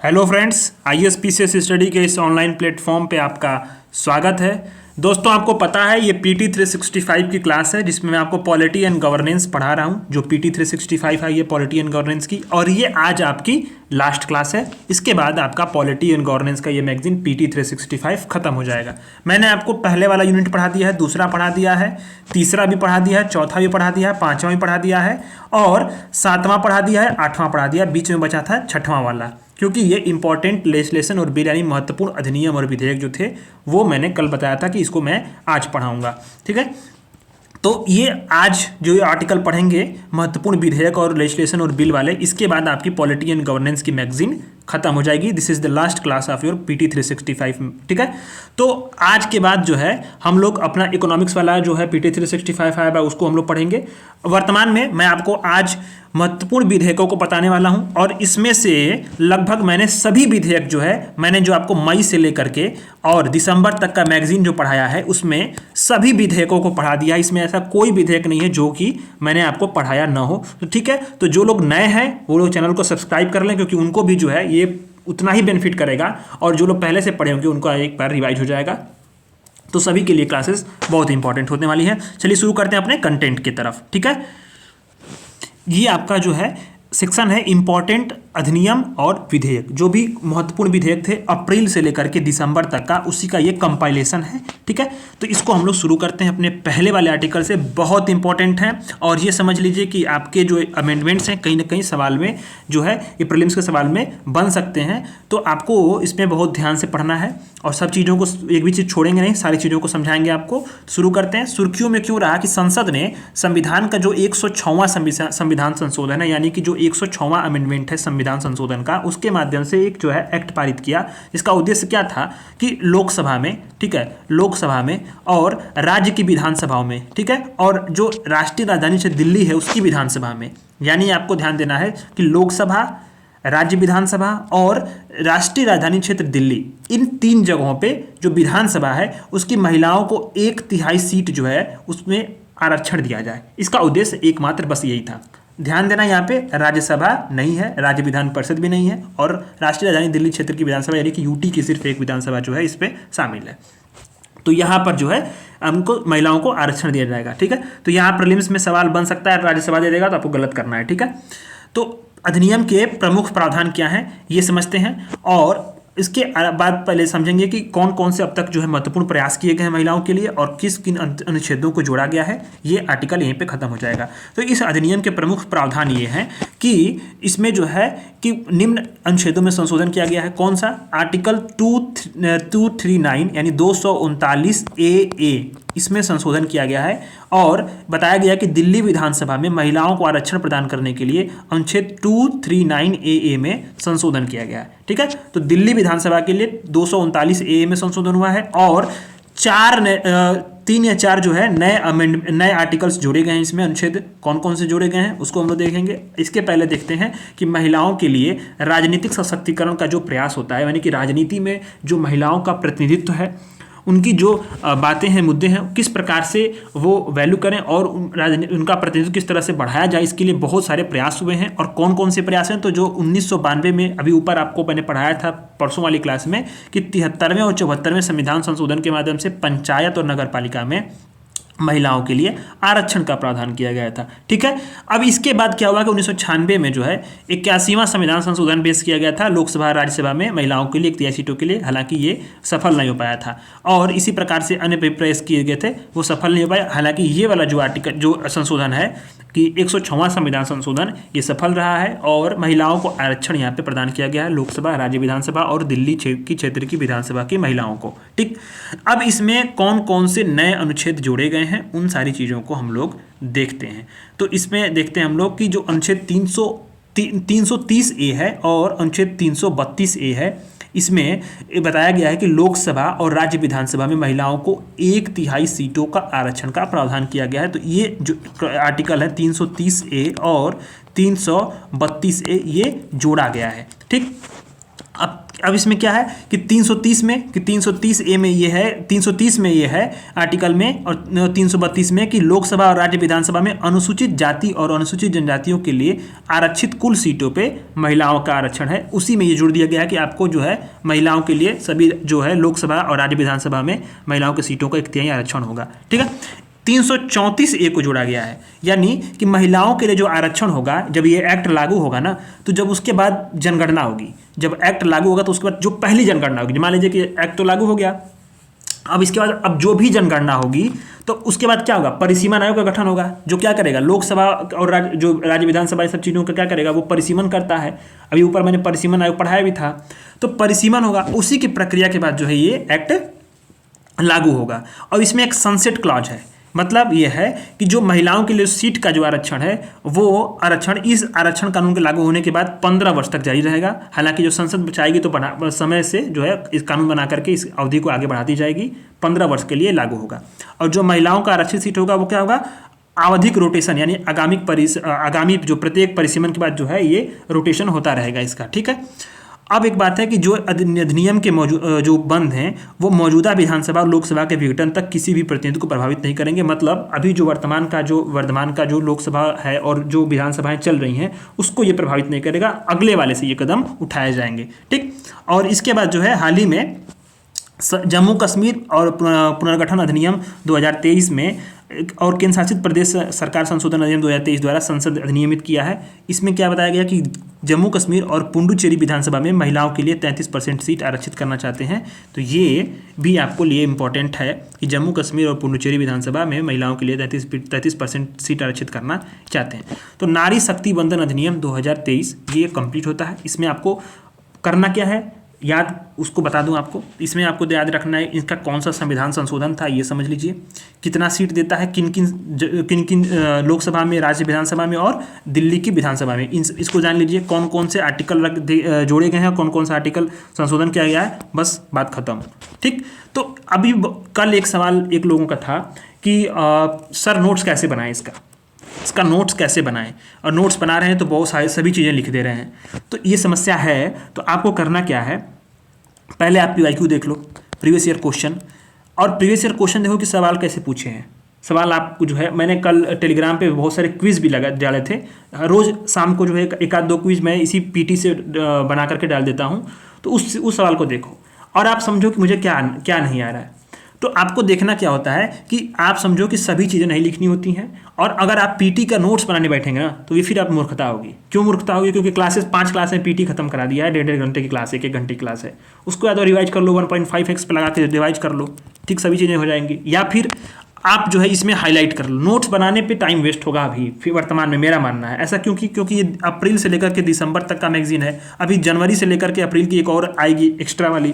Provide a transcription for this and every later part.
Hello friends, ISPCS study के इस online platform पे आपका स्वागत है। दोस्तों, आपको पता है ये PT 365 की क्लास है जिसमें मैं आपको पॉलिटी एंड गवर्नेंस पढ़ा रहा हूँ। जो PT 365 है ये पॉलिटी एंड गवर्नेंस की, और ये आज आपकी लास्ट क्लास है। इसके बाद आपका पॉलिटी एंड गवर्नेंस का ये मैगजीन PT 365 खत्म हो जाएगा। मैंने आपको पहले वाला यूनिट पढ़ा दिया है, दूसरा पढ़ा दिया है, तीसरा भी पढ़ा दिया है, चौथा भी पढ़ा दिया है, पाँचवां भी पढ़ा दिया है और सातवां पढ़ा दिया है, आठवां पढ़ा दिया, बीच में बचा था छठवां वाला, क्योंकि ये इंपॉर्टेंट लेजिस्लेशन और बिल यानी महत्वपूर्ण अधिनियम और विधेयक जो थे वो मैंने कल बताया था कि इसको मैं आज पढ़ाऊंगा। ठीक है, तो ये आज जो ये आर्टिकल पढ़ेंगे महत्वपूर्ण विधेयक और लेजिस्लेशन और बिल वाले, इसके बाद आपकी पॉलिटी एंड गवर्नेंस की मैगजीन खत्म हो जाएगी। This is the last class of your PT 365। ठीक है, तो आज के बाद जो है हम लोग अपना इकोनॉमिक्स वाला जो है PT 365 है उसको हम लोग पढ़ेंगे। वर्तमान में मैं आपको आज महत्वपूर्ण विधेयकों को बताने वाला हूं, और इसमें से लगभग मैंने सभी विधेयक जो है मैंने जो आपको मई से लेकर के और दिसंबर तक का मैगजीन जो पढ़ाया है उसमें सभी विधेयकों को पढ़ा दिया है। इसमें ऐसा कोई विधेयक नहीं है जो कि मैंने आपको पढ़ाया ना हो। तो ठीक है, तो जो लोग नए हैं वो लोग चैनल को सब्सक्राइब कर लें, क्योंकि उनको भी जो है ये उतना ही बेनिफिट करेगा, और जो लोग पहले से पढ़े होंगे उनको एक बार रिवाइज हो जाएगा। तो सभी के लिए क्लासेस बहुत इंपॉर्टेंट होने वाली है। चलिए शुरू करते हैं अपने कंटेंट की तरफ। ठीक है, ये आपका जो है सेक्शन है इंपॉर्टेंट अधिनियम और विधेयक। जो भी महत्वपूर्ण विधेयक थे अप्रैल से लेकर के दिसंबर तक का, उसी का ये कंपाइलेशन है। ठीक है, तो इसको हम लोग शुरू करते हैं अपने पहले वाले आर्टिकल से। बहुत इंपॉर्टेंट है, और ये समझ लीजिए कि आपके जो अमेंडमेंट्स हैं कहीं ना कहीं सवाल में जो है ये प्रीलिम्स के सवाल में बन सकते हैं। तो आपको इसमें बहुत ध्यान से पढ़ना है और सब चीज़ों को, एक भी चीज़ छोड़ेंगे नहीं, सारी चीज़ों को समझाएंगे आपको। शुरू करते हैं। सुर्खियों में क्यों रहा कि संसद ने संविधान का जो 106वां संविधान संशोधन है, यानी कि जो 106वां अमेंडमेंट है संविधान संशोधन का, उसके माध्यम से एक जो है एक्ट पारित किया। इसका उद्देश्य क्या था कि लोकसभा में, ठीक है, लोकसभा में और राज्य की विधानसभाओं में, ठीक है, और जो राष्ट्रीय राजधानी क्षेत्र दिल्ली है उसकी विधानसभा में, यानी आपको ध्यान देना है कि लोकसभा, राज्य विधानसभा और राष्ट्रीय राजधानी क्षेत्र दिल्ली, इन तीन जगहों पे जो विधानसभा है उसकी महिलाओं को 1/3 सीट जो है उसमें आरक्षण दिया जाए। इसका उद्देश्य एकमात्र बस यही था। ध्यान देना, यहाँ पे राज्यसभा नहीं है, राज्य विधान परिषद भी नहीं है, और राष्ट्रीय राजधानी दिल्ली क्षेत्र की विधानसभा यानी कि UT की सिर्फ एक विधानसभा जो है इस पे शामिल है। तो यहाँ पर जो है हमको महिलाओं को आरक्षण दिया जाएगा। ठीक है, तो यहाँ प्रीलिम्स में सवाल बन सकता है, राज्यसभा दे देगा तो आपको गलत करना है। ठीक है, तो अधिनियम के प्रमुख प्रावधान क्या हैं ये समझते हैं, और इसके बाद पहले समझेंगे कि कौन कौन से अब तक जो है महत्वपूर्ण प्रयास किए गए हैं महिलाओं के लिए और किस किन अनुच्छेदों को जोड़ा गया है। ये आर्टिकल यहीं पे खत्म हो जाएगा। तो इस अधिनियम के प्रमुख प्रावधान ये हैं कि इसमें जो है कि निम्न अनुच्छेदों में संशोधन किया गया है। कौन सा? आर्टिकल 239 यानी 239 AA, इसमें संशोधन किया गया है, और बताया गया कि दिल्ली विधानसभा में महिलाओं को आरक्षण प्रदान करने के लिए अनुच्छेद 239 AA में संशोधन किया गया है। ठीक है, तो दिल्ली विधानसभा के लिए 239 AA में संशोधन हुआ है, और 3 या 4 जो है नए आर्टिकल्स जोड़े गए हैं। इसमें अनुच्छेद कौन कौन से जोड़े गए हैं उसको हम लोग देखेंगे। इसके पहले देखते हैं कि महिलाओं के लिए राजनीतिक सशक्तिकरण का जो प्रयास होता है, यानी कि राजनीति में जो महिलाओं का प्रतिनिधित्व है, उनकी जो बातें हैं, मुद्दे हैं, किस प्रकार से वो वैल्यू करें और उनका प्रतिनिधित्व किस तरह से बढ़ाया जाए, इसके लिए बहुत सारे प्रयास हुए हैं। और कौन कौन से प्रयास हैं? तो जो 1992 में, अभी ऊपर आपको मैंने पढ़ाया था परसों वाली क्लास में, कि 73वें और 74वें संविधान संशोधन के माध्यम से पंचायत और नगर पालिका में महिलाओं के लिए आरक्षण का प्रावधान किया गया था। ठीक है, अब इसके बाद क्या हुआ कि 1996 में जो है 81वां संविधान संशोधन पेश किया गया था लोकसभा राज्यसभा में महिलाओं के लिए 61 सीटों के लिए। हालांकि ये सफल नहीं हो पाया था, और इसी प्रकार से अन्य प्रयास किए गए थे, वो सफल नहीं हो पाए। हालांकि ये वाला जो आर्टिकल, जो संशोधन है कि 106वां संविधान संशोधन, ये सफल रहा है, और महिलाओं को आरक्षण यहाँ पे प्रदान किया गया है लोकसभा, राज्य विधानसभा और दिल्ली की क्षेत्र की विधानसभा की महिलाओं को। ठीक, अब इसमें कौन कौन से नए अनुच्छेद जोड़े गए हैं उन सारी चीज़ों को हम लोग देखते हैं। तो इसमें देखते हैं हम लोग कि जो अनुच्छेद 330A है और अनुच्छेद 332A है, इसमें बताया गया है कि लोकसभा और राज्य विधानसभा में महिलाओं को 1/3 सीटों का आरक्षण का प्रावधान किया गया है। तो ये जो आर्टिकल है 330A और 332A ये जोड़ा गया है। ठीक, अब इसमें क्या है कि 330 ए में ये है, 330 में ये है आर्टिकल में, और 332 में कि लोकसभा और राज्य विधानसभा में अनुसूचित जाति और अनुसूचित जनजातियों के लिए आरक्षित कुल सीटों पे महिलाओं का आरक्षण है। उसी में ये जोड़ दिया गया है कि आपको जो है महिलाओं के लिए सभी जो है लोकसभा और राज्य विधानसभा में महिलाओं की सीटों का 1/3 आरक्षण होगा। ठीक है, 334 ए को जोड़ा गया है, यानी कि महिलाओं के लिए जो आरक्षण होगा जब ये एक्ट लागू होगा ना, तो जब उसके बाद जनगणना होगी, जब एक्ट लागू होगा तो उसके बाद जो पहली जनगणना होगी, मान लीजिए कि एक्ट तो लागू हो गया, अब इसके बाद अब जो भी जनगणना होगी तो उसके बाद क्या होगा, परिसीमन आयोग का गठन होगा, जो क्या करेगा, लोकसभा और जो राज्य विधानसभा सब चीज़ों का क्या करेगा, वो परिसीमन करता है। अभी ऊपर मैंने परिसीमन आयोग पढ़ाया भी था, तो परिसीमन होगा, उसी की प्रक्रिया के बाद जो है ये एक्ट लागू होगा। और इसमें एक सनसेट क्लॉज है, मतलब यह है कि जो महिलाओं के लिए सीट का जो आरक्षण है वो आरक्षण इस आरक्षण कानून के लागू होने के बाद 15 वर्ष तक जारी रहेगा। हालांकि जो संसद चाहेगी तो समय से जो है इस कानून बना करके इस अवधि को आगे बढ़ाती जाएगी, 15 वर्ष के लिए लागू होगा। और जो महिलाओं का आरक्षित सीट होगा वो क्या होगा, आवधिक रोटेशन, यानी आगामी जो प्रत्येक परिसीमन के बाद जो है ये रोटेशन होता रहेगा इसका। ठीक है, अब एक बात है कि जो अधिनियम के जो बंद हैं वो मौजूदा विधानसभा और लोकसभा के विघटन तक किसी भी प्रतिनिधि को प्रभावित नहीं करेंगे। मतलब अभी जो वर्तमान का जो लोकसभा है और जो विधानसभाएं चल रही हैं उसको ये प्रभावित नहीं करेगा, अगले वाले से ये कदम उठाए जाएंगे। ठीक, और इसके बाद जो है हाल ही में जम्मू कश्मीर और पुनर्गठन अधिनियम 2023 में और केंद्र शासित प्रदेश सरकार संशोधन अधिनियम 2023 द्वारा संसद अधिनियमित किया है। इसमें क्या बताया गया कि जम्मू कश्मीर और पुडुचेरी विधानसभा में महिलाओं के लिए 33% सीट आरक्षित करना चाहते हैं। तो ये भी आपको लिए इम्पोर्टेंट है कि जम्मू कश्मीर और पुडुचेरी विधानसभा में महिलाओं के लिए 33% सीट आरक्षित करना चाहते हैं। तो नारी शक्ति वंदन अधिनियम 2023 ये कंप्लीट होता है। इसमें आपको करना क्या है, याद उसको बता दूं आपको, इसमें आपको याद रखना है इसका कौन सा संविधान संशोधन था ये समझ लीजिए, कितना सीट देता है किन किन लोकसभा में, राज्य विधानसभा में और दिल्ली की विधानसभा में, इसको जान लीजिए। कौन कौन से आर्टिकल जोड़े गए हैं, कौन कौन सा आर्टिकल संशोधन किया गया है, बस बात खत्म। ठीक, तो अभी कल एक सवाल एक लोगों का था कि सर नोट्स कैसे बनाएं, इसका नोट्स कैसे बनाएं, और नोट्स बना रहे हैं तो बहुत सारी सभी चीज़ें लिख दे रहे हैं, तो ये समस्या है। तो आपको करना क्या है, पहले आप PYQ देख लो, प्रीवियस ईयर क्वेश्चन, और प्रीवियस ईयर क्वेश्चन देखो कि सवाल कैसे पूछे हैं। सवाल आपको जो है, मैंने कल टेलीग्राम पे बहुत सारे क्विज भी डाले थे, रोज़ शाम को जो है एक आध दो क्विज मैं इसी PT से बना करके डाल देता हूँ। तो उस सवाल को देखो और आप समझो कि मुझे क्या नहीं आ रहा है। तो आपको देखना क्या होता है कि आप समझो कि सभी चीज़ें नहीं लिखनी होती हैं, और अगर आप PT का नोट्स बनाने बैठेंगे ना तो ये फिर आप मूर्खता होगी। क्यों मूर्खता होगी, क्योंकि 5 क्लास में PT खत्म करा दिया है, 1.5 घंटे की क्लास, 1 घंटे की क्लास है, उसको या तो रिवाइज कर लो, 1.5x पे लगा के रिवाइज कर लो, ठीक, सभी चीज़ें हो जाएंगी। या फिर आप जो है इसमें हाईलाइट कर लो। नोट्स बनाने पे टाइम वेस्ट होगा अभी फिर वर्तमान में, मेरा मानना है ऐसा, क्योंकि ये अप्रैल से लेकर के दिसंबर तक का मैगजीन है, अभी जनवरी से लेकर के अप्रैल की एक और आएगी एक्स्ट्रा वाली,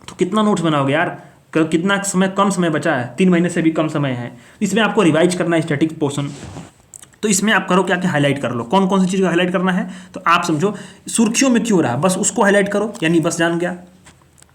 तो कितना नोट्स बनाओगे यार, कितना समय, कम समय बचा है, 3 महीने से भी कम समय है। इसमें आपको रिवाइज करना है स्टैटिक पोर्शन, तो इसमें आप करो क्या कि हाईलाइट कर लो कौन कौन सी चीज़ को हाईलाइट करना है। तो आप समझो सुर्खियों में क्यों रहा, बस उसको हाईलाइट करो, यानी बस जान गया।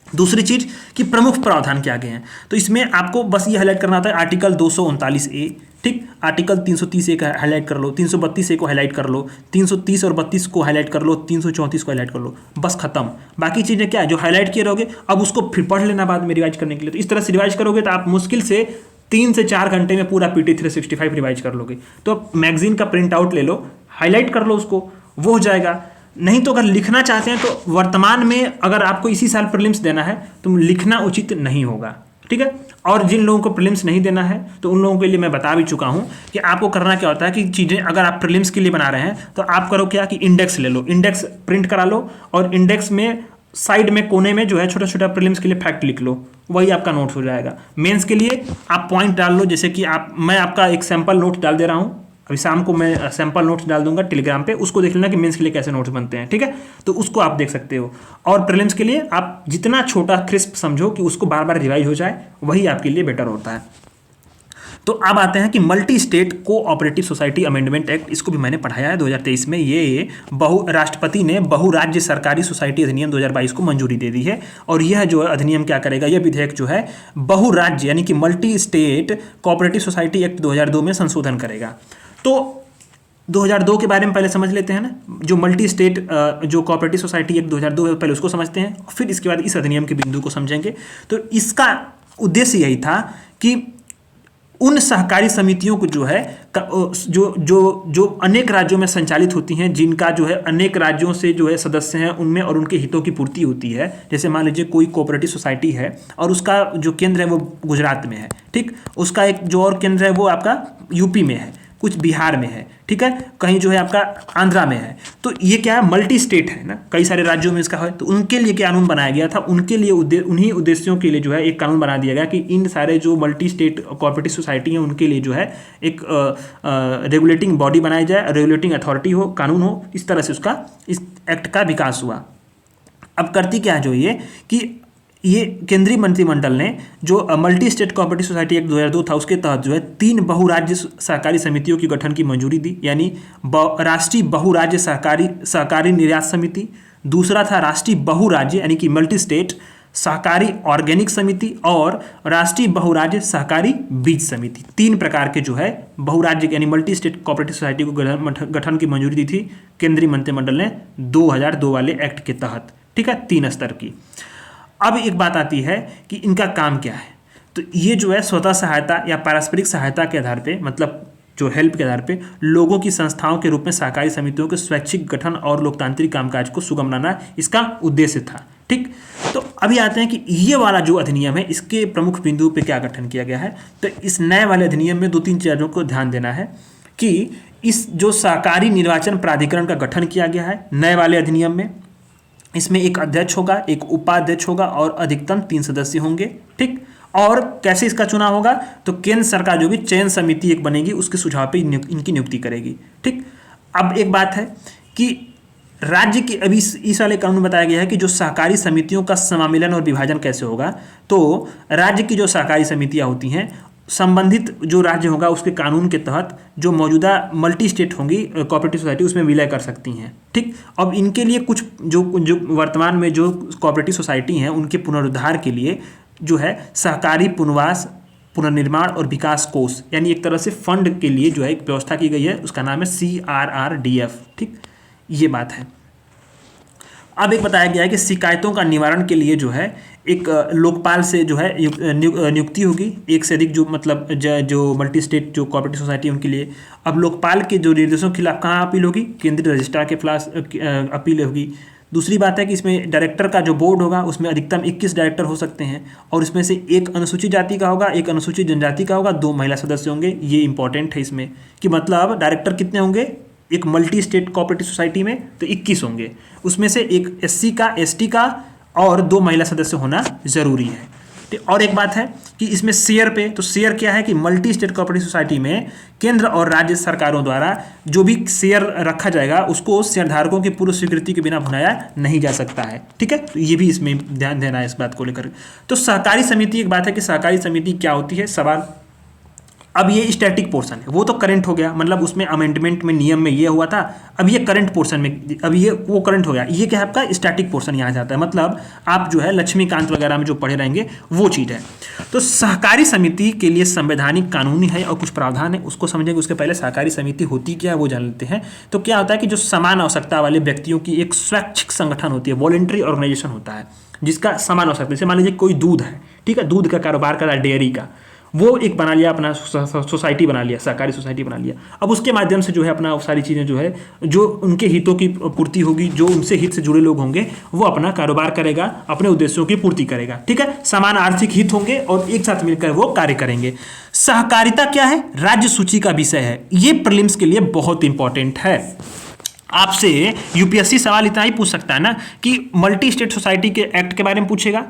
दूसरी चीज़ कि प्रमुख प्रावधान क्या गए हैं, तो इसमें आपको बस ये हाईलाइट करना होता है आर्टिकल 239A, ठीक, आर्टिकल 330A का हाईलाइट कर लो, 332A को हाईलाइट कर लो, 330 और 32 को हाईलाइट कर लो, 334 को हाईलाइट कर लो, बस खत्म। बाकी चीज़ें क्या है जो हाईलाइट किए रहोगे, अब उसको फिर पढ़ लेना बाद में रिवाइज करने के लिए। तो इस तरह से रिवाइज करोगे तो आप मुश्किल से 3 से 4 घंटे में पूरा PT 365 रिवाइज कर लोगे। तो मैगजीन का प्रिंट आउट ले लो, हाईलाइट कर लो उसको, वो हो जाएगा। नहीं तो अगर लिखना चाहते हैं तो वर्तमान में अगर आपको इसी साल प्रीलिम्स देना है तो लिखना उचित नहीं होगा, ठीक है। और जिन लोगों को प्रीलिम्स नहीं देना है तो उन लोगों के लिए मैं बता भी चुका हूं कि आपको करना क्या होता है कि चीज़ें अगर आप प्रीलिम्स के लिए बना रहे हैं तो आप करो क्या कि इंडेक्स ले लो, इंडेक्स प्रिंट करा लो, और इंडेक्स में साइड में कोने में जो है छोटा छोटा प्रीलिम्स के लिए फैक्ट लिख लो, वही आपका नोट हो जाएगा। मेंस के लिए आप पॉइंट डाल लो, जैसे कि मैं आपका एक सैम्पल नोट डाल दे रहा हूँ, अभी शाम को मैं सैम्पल नोट्स डाल दूंगा टेलीग्राम पे, उसको देख लेना कि मेंस के लिए कैसे नोट्स बनते हैं, ठीक है। तो उसको आप देख सकते हो। और प्रीलिम्स के लिए आप जितना छोटा क्रिस्प समझो कि उसको बार बार रिवाइज हो जाए, वही आपके लिए बेटर होता है। तो अब आते हैं कि multi state cooperative society amendment act, इसको भी मैंने पढ़ाया है 2023 में। ये राष्ट्रपति ने बहुराज्य सरकारी सोसाइटी अधिनियम 2022 को मंजूरी दे दी है, और यह जो अधिनियम क्या करेगा, यह विधेयक जो है बहुराज्य यानी कि multi state cooperative society act 2002 में संशोधन करेगा। तो 2002 के बारे में पहले समझ लेते हैं ना, जो मल्टी स्टेट जो कोऑपरेटिव सोसाइटी एक्ट 2002 है, पहले उसको समझते हैं, फिर इसके बाद इस अधिनियम के बिंदु को समझेंगे। तो इसका उद्देश्य यही था कि उन सहकारी समितियों को जो है जो अनेक राज्यों में संचालित होती हैं, जिनका जो है अनेक राज्यों से जो है सदस्य हैं उनमें, और उनके हितों की पूर्ति होती है। जैसे मान लीजिए कोई कोऑपरेटिव सोसाइटी है और उसका जो केंद्र है वो गुजरात में है, ठीक, उसका एक जो और केंद्र है वो आपका यूपी में है, कुछ बिहार में है, ठीक है, कहीं जो है आपका आंध्रा में है। तो ये क्या है, मल्टी स्टेट है ना, कई सारे राज्यों में इसका है। तो उनके लिए कानून बनाया गया था, उनके लिए उन्हीं उद्देश्यों के लिए जो है एक कानून बना दिया गया कि इन सारे जो मल्टी स्टेट कोऑपरेटिव सोसाइटी हैं उनके लिए जो है एक रेगुलेटिंग बॉडी बनाई जाए, रेगुलेटिंग अथॉरिटी हो, कानून हो। इस तरह से उसका इस एक्ट का विकास हुआ। अब करती क्या है जो ये कि ये केंद्रीय मंत्रिमंडल ने जो multi state cooperative society act 2002 था उसके तहत जो है 3 बहुराज्य सहकारी समितियों की गठन की मंजूरी दी, यानी राष्ट्रीय बहुराज्य सहकारी निर्यात समिति, दूसरा था राष्ट्रीय बहुराज्य यानी कि मल्टी स्टेट सहकारी ऑर्गेनिक समिति, और राष्ट्रीय बहुराज्य सहकारी बीज समिति। 3 प्रकार के जो है बहुराज्य यानी मल्टी स्टेट कोऑपरेटिव सोसाइटी को गठन की मंजूरी दी थी केंद्रीय मंत्रिमंडल ने 2002 वाले एक्ट के तहत, ठीक है, 3 स्तर की। अब एक बात आती है कि इनका काम क्या है। तो ये जो है स्वतः सहायता या पारस्परिक सहायता के आधार पे, मतलब जो हेल्प के आधार पे लोगों की संस्थाओं के रूप में सहकारी समितियों के स्वैच्छिक गठन और लोकतांत्रिक कामकाज को सुगम बनाना इसका उद्देश्य था, ठीक। तो अभी आते हैं कि ये वाला जो अधिनियम है इसके प्रमुख बिंदु पे क्या गठन किया गया है। तो इस नए वाले अधिनियम में 2-3 चीज़ों को ध्यान देना है कि इस जो सहकारी निर्वाचन प्राधिकरण का गठन किया गया है नए वाले अधिनियम में, इसमें एक अध्यक्ष होगा, एक उपाध्यक्ष होगा और अधिकतम 3 सदस्य होंगे, ठीक। और कैसे इसका चुनाव होगा, तो केंद्र सरकार जो भी चयन समिति एक बनेगी उसके सुझाव पे इनकी नियुक्ति करेगी, ठीक। अब एक बात है कि राज्य की अभी इस वाले कानून में बताया गया है कि जो सहकारी समितियों का समामेलन और विभाजन कैसे होगा। तो राज्य की जो सहकारी समितियां होती हैं संबंधित जो राज्य होगा उसके कानून के तहत जो मौजूदा मल्टी स्टेट होंगी कोऑपरेटिव सोसाइटी उसमें विलय कर सकती हैं, ठीक। अब इनके लिए कुछ जो वर्तमान में जो कोऑपरेटिव सोसाइटी हैं उनके पुनरुद्धार के लिए जो है सहकारी पुनर्वास पुनर्निर्माण और विकास कोष यानी एक तरह से फंड के लिए जो है एक व्यवस्था की गई है, उसका नाम है CRRDF, ठीक। ये बात है। अब एक बताया गया है कि शिकायतों का निवारण के लिए जो है एक लोकपाल से जो है नियुक्ति होगी, एक से अधिक जो मतलब जो मल्टी स्टेट जो कोऑपरेटिव सोसाइटी उनके लिए। अब लोकपाल के जो निर्देशों के खिलाफ कहाँ अपील होगी, केंद्रीय रजिस्ट्रार के खिलाफ अपील होगी। दूसरी बात है कि इसमें डायरेक्टर का जो बोर्ड होगा उसमें अधिकतम 21 डायरेक्टर हो सकते हैं और इसमें से एक अनुसूचित जाति का होगा, एक अनुसूचित जनजाति का होगा, 2 महिला सदस्य होंगे। ये इंपॉर्टेंट है इसमें कि मतलब डायरेक्टर कितने होंगे एक मल्टी स्टेट कोऑपरेटिव सोसाइटी में, तो 21 होंगे, उसमें से एक SC का, ST का और 2 महिला सदस्य होना जरूरी है। और एक बात है कि इसमें शेयर पे, तो शेयर क्या है कि मल्टी स्टेट कोऑपरेटिव सोसाइटी में केंद्र और राज्य सरकारों द्वारा जो भी शेयर रखा जाएगा उसको शेयरधारकों की पूर्व स्वीकृति के बिना भुनाया नहीं जा सकता है, ठीक है। तो ये भी इसमें ध्यान देना है इस बात को लेकर। तो सहकारी समिति, एक बात है कि सहकारी समिति क्या होती है सवाल। अब ये स्टैटिक पोर्शन है, वो तो करंट हो गया, मतलब उसमें अमेंडमेंट में नियम में ये हुआ था, अब ये करंट पोर्शन में, अब ये वो करंट हो गया। ये क्या है आपका स्टैटिक पोर्शन यहाँ जाता है, मतलब आप जो है लक्ष्मीकांत वगैरह में जो पढ़े रहेंगे वो चीज़ है। तो सहकारी समिति के लिए संवैधानिक कानूनी है और कुछ प्रावधान है, उसको समझेंगे। उसके पहले सहकारी समिति होती क्या है वो जान लेते हैं। तो क्या होता है कि जो समान आवश्यकता वाले व्यक्तियों की एक स्वैच्छिक संगठन होती है, वॉलंटरी ऑर्गेनाइजेशन होता है जिसका समान आवश्यकता, जैसे मान लीजिए कोई दूध है, ठीक है, दूध का कारोबार कर रहा है डेयरी का, वो एक बना लिया अपना सोसाइटी बना लिया, सहकारी सोसाइटी बना लिया। अब उसके माध्यम से जो है अपना सारी चीज़ें जो है जो उनके हितों की पूर्ति होगी, जो उनसे हित से जुड़े लोग होंगे वो अपना कारोबार करेगा, अपने उद्देश्यों की पूर्ति करेगा, ठीक है। समान आर्थिक हित होंगे और एक साथ मिलकर वो कार्य करेंगे। सहकारिता क्या है, राज्य सूची का विषय है। ये प्रीलिम्स के लिए बहुत इंपॉर्टेंट है। आपसे UPSC सवाल इतना ही पूछ सकता है ना कि मल्टी स्टेट सोसाइटी के एक्ट के बारे में पूछेगा,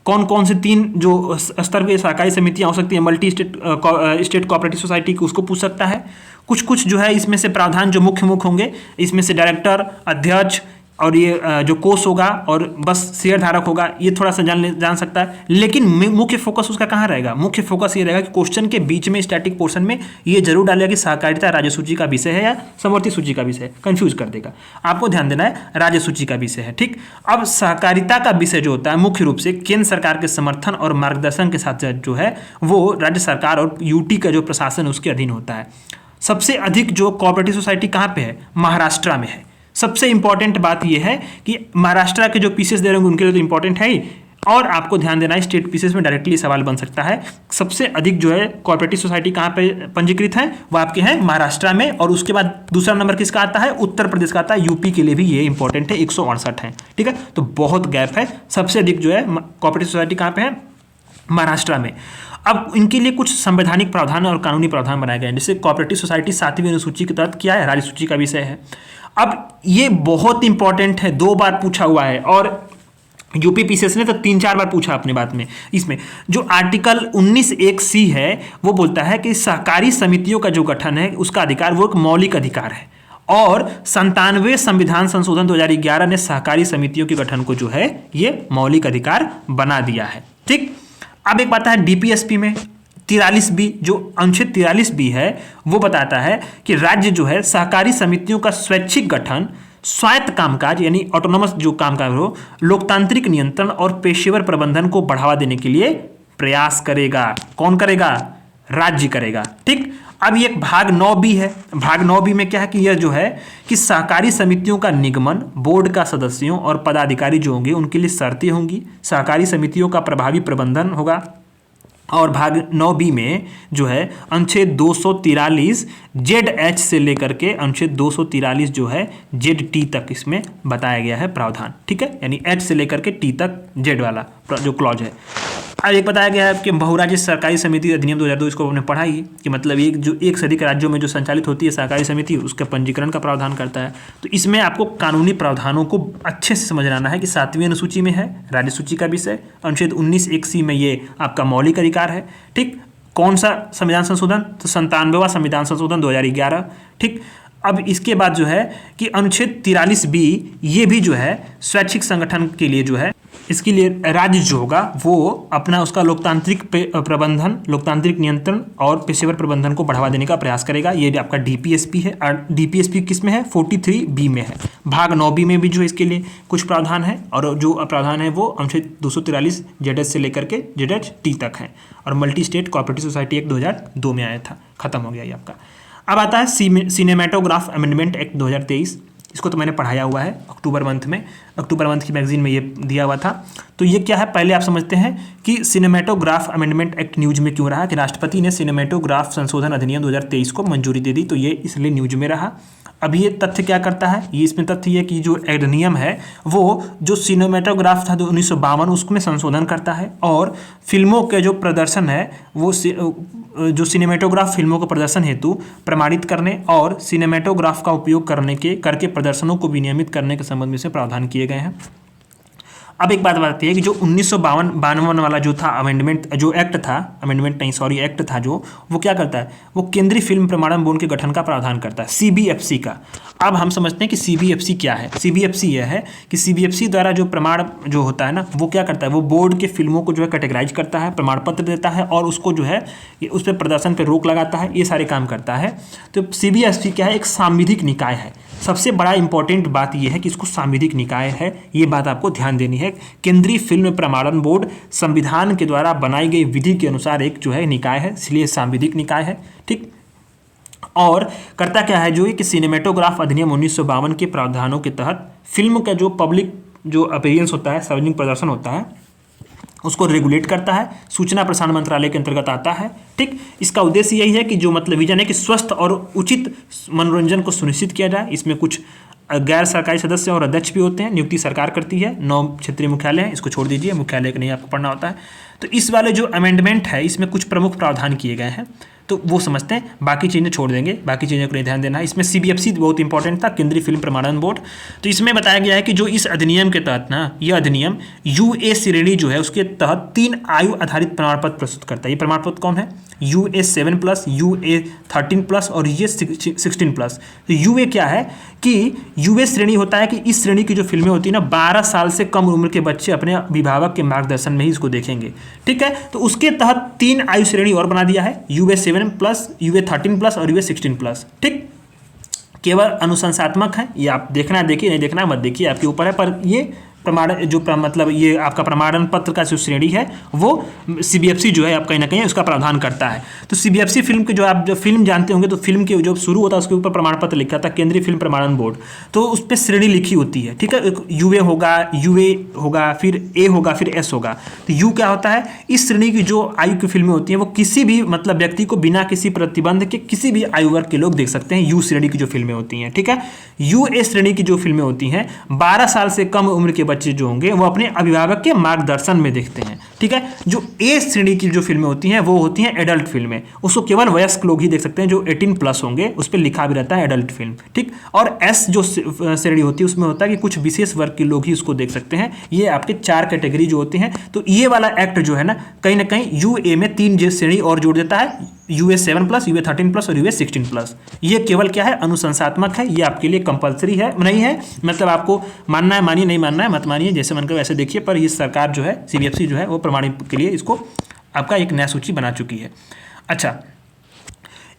कौन कौन से 3 जो स्तर पे सहकारी समितियां हो सकती हैं मल्टी स्टेट कोऑपरेटिव सोसाइटी की, उसको पूछ सकता है। कुछ जो है इसमें से प्रावधान जो मुख्य होंगे, इसमें से डायरेक्टर, अध्यक्ष और ये जो कोष होगा और बस शेयर धारक होगा, ये थोड़ा सा जान सकता है। लेकिन मुख्य फोकस उसका कहाँ रहेगा, मुख्य फोकस ये रहेगा कि क्वेश्चन के बीच में स्टैटिक पोर्शन में ये जरूर डालेगा कि सहकारिता राज्य सूची का विषय है या समवर्ती सूची का विषय है, कंफ्यूज कर देगा। आपको ध्यान देना है राज्य सूची का विषय है, ठीक। अब सहकारिता का विषय जो होता है मुख्य रूप से केंद्र सरकार के समर्थन और मार्गदर्शन के साथ जो है वो राज्य सरकार और UT का जो प्रशासन उसके अधीन होता है। सबसे अधिक जो कोऑपरेटिव सोसाइटी कहाँ पे है? महाराष्ट्र में है। सबसे इंपॉर्टेंट बात यह है कि महाराष्ट्र के जो पीसेस दे रहे होंगे उनके लिए तो इंपॉर्टेंट है ही, और आपको ध्यान देना है स्टेट पीसेस में डायरेक्टली सवाल बन सकता है। सबसे अधिक जो है कोऑपरेटिव सोसाइटी कहाँ पे पंजीकृत है? वो आपके हैं महाराष्ट्र में, और उसके बाद दूसरा नंबर किसका आता है? उत्तर प्रदेश का आता है। यूपी के लिए भी ये इंपॉर्टेंट है, 168 है। ठीक है, तो बहुत गैप है। सबसे अधिक जो है कोऑपरेटिव सोसाइटी कहाँ पे है? महाराष्ट्र में। अब इनके लिए कुछ संवैधानिक प्रावधान और कानूनी प्रावधान बनाए गए हैं, जैसे कोऑपरेटिव सोसाइटी 7वीं अनुसूची के तहत क्या है? राज्य सूची का विषय है। अब ये बहुत इंपॉर्टेंट है, 2 बार पूछा हुआ है, और यूपी पीसीएस ने तो 3-4 बार पूछा अपने बात में। इसमें जो आर्टिकल 19(1)(c) है वो बोलता है कि सहकारी समितियों का जो गठन है उसका अधिकार वो एक मौलिक अधिकार है, और 97वें संविधान संशोधन 2011 ने सहकारी समितियों के गठन को जो है ये मौलिक अधिकार बना दिया है। ठीक, अब एक बात है डीपीएसपी में 43B, जो अनुच्छेद 43B है वो बताता है कि राज्य जो है सहकारी समितियों का स्वैच्छिक गठन, स्वायत्त कामकाज यानी ऑटोनोमस जो कामकाज हो, लोकतांत्रिक नियंत्रण और पेशेवर प्रबंधन को बढ़ावा देने के लिए प्रयास करेगा। कौन करेगा? राज्य करेगा। ठीक, अब ये भाग 9B है। भाग 9B में क्या है कि यह जो है कि सहकारी समितियों का निगमन, बोर्ड का सदस्यों और पदाधिकारी जो होंगे उनके लिए शर्तें होंगी, सहकारी समितियों का प्रभावी प्रबंधन होगा। और भाग 9B में जो है अनुच्छेद 243 ZH से लेकर के अनुच्छेद 243 जो है ZT तक इसमें बताया गया है प्रावधान। ठीक है, यानी H से लेकर के T तक Z वाला जो क्लॉज है। अब एक बताया गया है कि बहुराज्य सहकारी समिति अधिनियम 2002, इसको हमने पढ़ा ही कि मतलब एक से अधिक राज्यों में जो संचालित होती है सहकारी समिति उसके पंजीकरण का प्रावधान करता है। तो इसमें आपको कानूनी प्रावधानों को अच्छे से समझ आना है कि 7वीं अनुसूची में है, राज्य सूची का विषय, अनुच्छेद 19(1)(c) में ये आपका मौलिक अधिकार है। ठीक, कौन सा संविधान संशोधन? तो 97वां संविधान संशोधन 2011। ठीक, अब इसके बाद जो है कि अनुच्छेद 43B ये भी जो है स्वैच्छिक संगठन के लिए जो है इसके लिए राज्य जो होगा वो अपना उसका लोकतांत्रिक प्रबंधन, लोकतांत्रिक नियंत्रण और पेशेवर प्रबंधन को बढ़ावा देने का प्रयास करेगा। ये आपका डीपीएसपी है, और डीपीएसपी किस में है? 43B में है। भाग 9B में भी जो इसके लिए कुछ प्रावधान है, और जो प्रावधान है वो अनुच्छेद 243 ZH से लेकर के ZHT तक है। और multi state cooperative society act 2002 में आया था, खत्म हो गया ये आपका। अब आता है सिनेमेटोग्राफ अमेंडमेंट एक्ट 2023। इसको तो मैंने पढ़ाया हुआ है अक्टूबर मंथ की मैगजीन में ये दिया हुआ था। तो ये क्या है पहले आप समझते हैं कि सिनेमेटोग्राफ अमेंडमेंट एक्ट न्यूज में क्यों रहा, कि राष्ट्रपति ने सिनेमेटोग्राफ संशोधन अधिनियम 2023 को मंजूरी दे दी, तो ये इसलिए न्यूज में रहा। अब ये तथ्य क्या करता है? ये इसमें तथ्य ये कि जो अधिनियम है वो जो सिनेमेटोग्राफ था 1952 उसमें संशोधन करता है, और फिल्मों के जो प्रदर्शन है वो जो सिनेमेटोग्राफ फिल्मों के प्रदर्शन हेतु प्रमाणित करने और सिनेमेटोग्राफ का उपयोग करके प्रदर्शनों को विनियमित करने के संबंध में से प्रावधान किए गए हैं। अब एक बात बताती है कि जो 1952 वाला जो था अमेंडमेंट, जो एक्ट था, अमेंडमेंट नहीं सॉरी एक्ट था जो, वो क्या करता है? वो केंद्रीय फिल्म प्रमाणन बोर्ड के गठन का प्रावधान करता है, CBFC का। अब हम समझते हैं कि CBFC क्या है। CBFC यह है कि CBFC द्वारा जो प्रमाण जो होता है ना वो क्या करता है? वो बोर्ड के फिल्मों को जो है कैटेगराइज करता है, प्रमाण पत्र देता है, और उसको जो है उस पर प्रदर्शन पर रोक लगाता है, ये सारे काम करता है। तो CBFC क्या है? एक सांविधिक निकाय है। सबसे बड़ा इंपॉर्टेंट बात यह है कि इसको सांविधिक निकाय है, ये बात आपको ध्यान देनी है। केंद्रीय फिल्म प्रमाणन बोर्ड संविधान के द्वारा बनाई गई विधि के अनुसार एक जो है निकाय है, इसलिए सांविधिक निकाय है। ठीक, और करता क्या है जो कि सिनेमेटोग्राफ अधिनियम 1952 के प्रावधानों के तहत फिल्म का जो पब्लिक जो अपीयरेंस होता है, सार्वजनिक प्रदर्शन होता है, उसको रेगुलेट करता है, सूचना प्रसारण मंत्रालय के अंतर्गत आता है। ठीक, इसका उद्देश्य यही है कि जो मतलब विजन है कि स्वस्थ और उचित मनोरंजन को सुनिश्चित किया जाए। इसमें कुछ गैर सरकारी सदस्य और अध्यक्ष भी होते हैं, नियुक्ति सरकार करती है। 9 क्षेत्रीय मुख्यालय हैं, इसको छोड़ दीजिए, मुख्यालय का नहीं आपको पढ़ना होता है। तो इस वाले जो अमेंडमेंट है इसमें कुछ प्रमुख प्रावधान किए गए हैं, तो वो समझते हैं, बाकी चीज़ें छोड़ देंगे, बाकी चीज़ों को नहीं ध्यान देना है। इसमें CBFC बहुत इंपॉर्टेंट था, केंद्रीय फिल्म प्रमाणन बोर्ड। तो इसमें बताया गया है कि जो इस अधिनियम के तहत ना, यह अधिनियम UA श्रेणी जो है उसके तहत 3 आयु आधारित प्रमाण पत्र प्रस्तुत करता है। ये प्रमाण पत्र कौन है? UA 7+, UA 13+ और UA 16+। तो UA क्या है कि UA श्रेणी होता है कि इस श्रेणी की जो फिल्में होती है ना 12 साल से कम उम्र के बच्चे अपने अभिभावक के मार्गदर्शन में ही इसको देखेंगे। ठीक है, तो उसके तहत 3 आयु श्रेणी और बना दिया है, UA 7+, UA 13+ और UA 16+। ठीक, केवल अनुशंसात्मक है, ये आप देखना देखिए, नहीं देखना मत देखिए, आपके ऊपर है, पर ये मतलब ये आपका प्रमाणन पत्र का जो श्रेणी है वो CBFC जो है आप कहीं ना कहीं उसका प्रावधान करता है। तो CBFC फिल्म के जो आप फिल्म जानते होंगे, तो फिल्म के जो शुरू होता है उसके ऊपर प्रमाण पत्र लिखा था केंद्रीय फिल्म प्रमाणन बोर्ड, तो उस पर श्रेणी लिखी होती है, ठीक है। UA होगा, फिर A होगा, फिर S होगा। तो U क्या होता है, इस श्रेणी की जो आयु की फिल्में होती हैं वो किसी भी मतलब व्यक्ति को बिना किसी प्रतिबंध के किसी भी आयु वर्ग के लोग देख सकते हैं। U श्रेणी की जो फिल्में होती हैं, ठीक है। UA श्रेणी की जो फिल्में होती हैं 12 साल से कम उम्र के बच्चे जो होंगे वो अपने अभिभावक के मार्गदर्शन में देखते हैं, ठीक है। जो A श्रेणी की जो फिल्में होती हैं वो होती हैं एडल्ट फिल्में, उसको केवल वयस्क लोग ही देख सकते हैं जो 18+ होंगे, उस पर लिखा भी रहता है एडल्ट फिल्म, ठीक। और S जो श्रेणी होती है उसमें होता है कि कुछ विशेष वर्ग के लोग ही उसको देख सकते हैं। ये आपके 4 कैटेगरी जो होते हैं। तो ये वाला एक्ट जो है ना कहीं UA में 3 श्रेणी और जोड़ देता है, UA 7+, UA 13+ और UA 16+। ये केवल क्या है, अनुशंसात्मक है, ये आपके लिए कंपलसरी है नहीं है, मतलब आपको मानना है मानिए, नहीं मानना है मत मानिए, जैसे मन करे वैसे देखिए। पर ये सरकार जो है CBFC जो है वो प्रमाणित के लिए इसको आपका एक नया सूची बना चुकी है। अच्छा,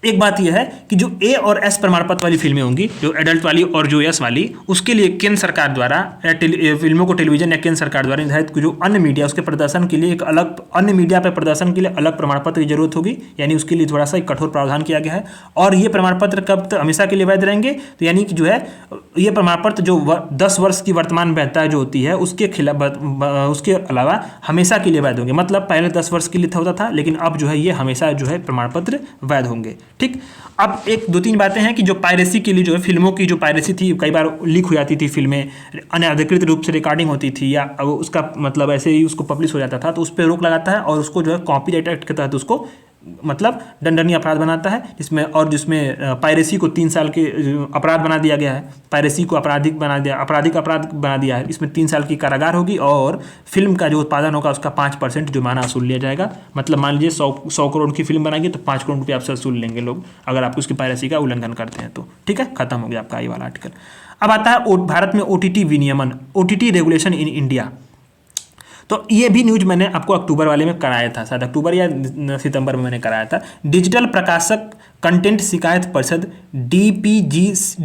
एक बात यह है कि जो A और S प्रमाण पत्र वाली फिल्में होंगी, जो एडल्ट वाली और जो S वाली, उसके लिए केंद्र सरकार द्वारा फिल्मों को टेलीविजन या केंद्र सरकार द्वारा निर्धारित जो अन्य मीडिया उसके प्रदर्शन के लिए एक अलग, अन्य मीडिया पर प्रदर्शन के लिए अलग प्रमाण पत्र की जरूरत होगी, यानी उसके लिए थोड़ा सा एक कठोर प्रावधान किया गया है। और ये प्रमाण पत्र कब तक हमेशा के लिए वैध रहेंगे, तो यानी कि जो है ये प्रमाण पत्र जो 10 वर्ष की वर्तमान वैधता जो होती है उसके खिलाफ, उसके अलावा हमेशा के लिए वैध होंगे। मतलब पहले 10 वर्ष के लिए होता था, लेकिन अब जो है ये हमेशा जो है प्रमाण पत्र वैध होंगे, ठीक। अब एक 2-3 बातें हैं कि जो पायरेसी के लिए जो है फिल्मों की जो पायरेसी थी, कई बार लीक हो जाती थी फिल्में, अनधिकृत रूप से रिकॉर्डिंग होती थी या उसका मतलब ऐसे ही उसको पब्लिश हो जाता था, तो उस पर रोक लगाता है और उसको जो है कॉपीराइट एक्ट के तहत उसको मतलब दंडनीय अपराध बनाता है, जिसमें पायरेसी को 3 साल के अपराध बना दिया गया है, पायरेसी को आपराधिक अपराध बना दिया है। इसमें 3 साल की कारागार होगी और फिल्म का जो उत्पादन होगा उसका 5% जुर्माना वसूल लिया जाएगा। मतलब मान लीजिए 100 करोड़ की फिल्म बनाएगी तो 5 करोड़ रुपये आपसे वसूल लेंगे लोग, अगर आप उसकी पायरेसी का उल्लंघन करते हैं तो, ठीक है। खत्म हो गया आपका ये वाला आर्टिकल। अब आता है भारत में OTT विनियमन, OTT रेगुलेशन इन इंडिया। तो ये भी न्यूज मैंने आपको अक्टूबर वाले में कराया था, शायद अक्टूबर या सितंबर में मैंने कराया था। डिजिटल प्रकाशक कंटेंट शिकायत परिषद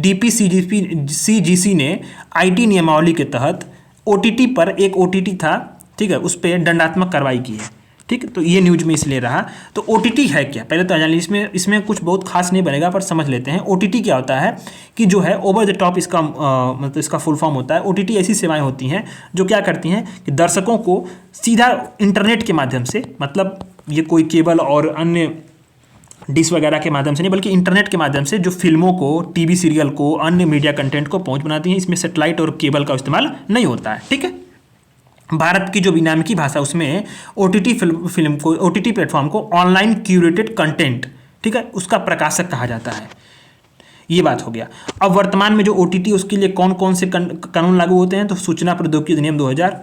DPCGC ने IT नियमावली के तहत OTT पर, एक OTT था, ठीक है, उस पर दंडात्मक कार्रवाई की है, ठीक। तो ये न्यूज में इसलिए रहा। तो OTT है क्या, पहले तो जान लीजिए, इसमें कुछ बहुत खास नहीं बनेगा पर समझ लेते हैं। OTT क्या होता है कि जो है ओवर द टॉप, इसका मतलब इसका फुल फॉर्म होता है। OTT ऐसी सेवाएं होती हैं जो क्या करती हैं कि दर्शकों को सीधा इंटरनेट के माध्यम से, मतलब ये कोई केबल और अन्य डिश वगैरह के माध्यम से नहीं, बल्कि इंटरनेट के माध्यम से जो फिल्मों को, टीवी सीरियल को, अन्य मीडिया कंटेंट को पहुंच बनाती हैं। इसमें सेटेलाइट और केबल का इस्तेमाल नहीं होता है, ठीक है। भारत की जो विनियामकी भाषा उसमें OTT फिल्म को, OTT प्लेटफॉर्म को ऑनलाइन क्यूरेटेड कंटेंट, ठीक है, उसका प्रकाशक कहा जाता है। ये बात हो गया। अब वर्तमान में जो OTT उसके लिए कौन कौन से कानून लागू होते हैं, तो सूचना प्रौद्योगिकी अधिनियम 2000,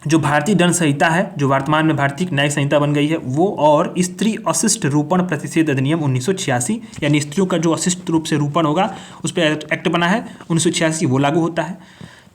जो भारतीय दंड संहिता है, जो वर्तमान में भारतीय न्यायिक संहिता बन गई है वो, और स्त्री अशिष्ट रूपण प्रतिषेध अधिनियम 1986, यानी स्त्रियों का जो अशिष्ट रूप से रूपण होगा उस पर एक्ट बना है 1986, वो लागू होता है।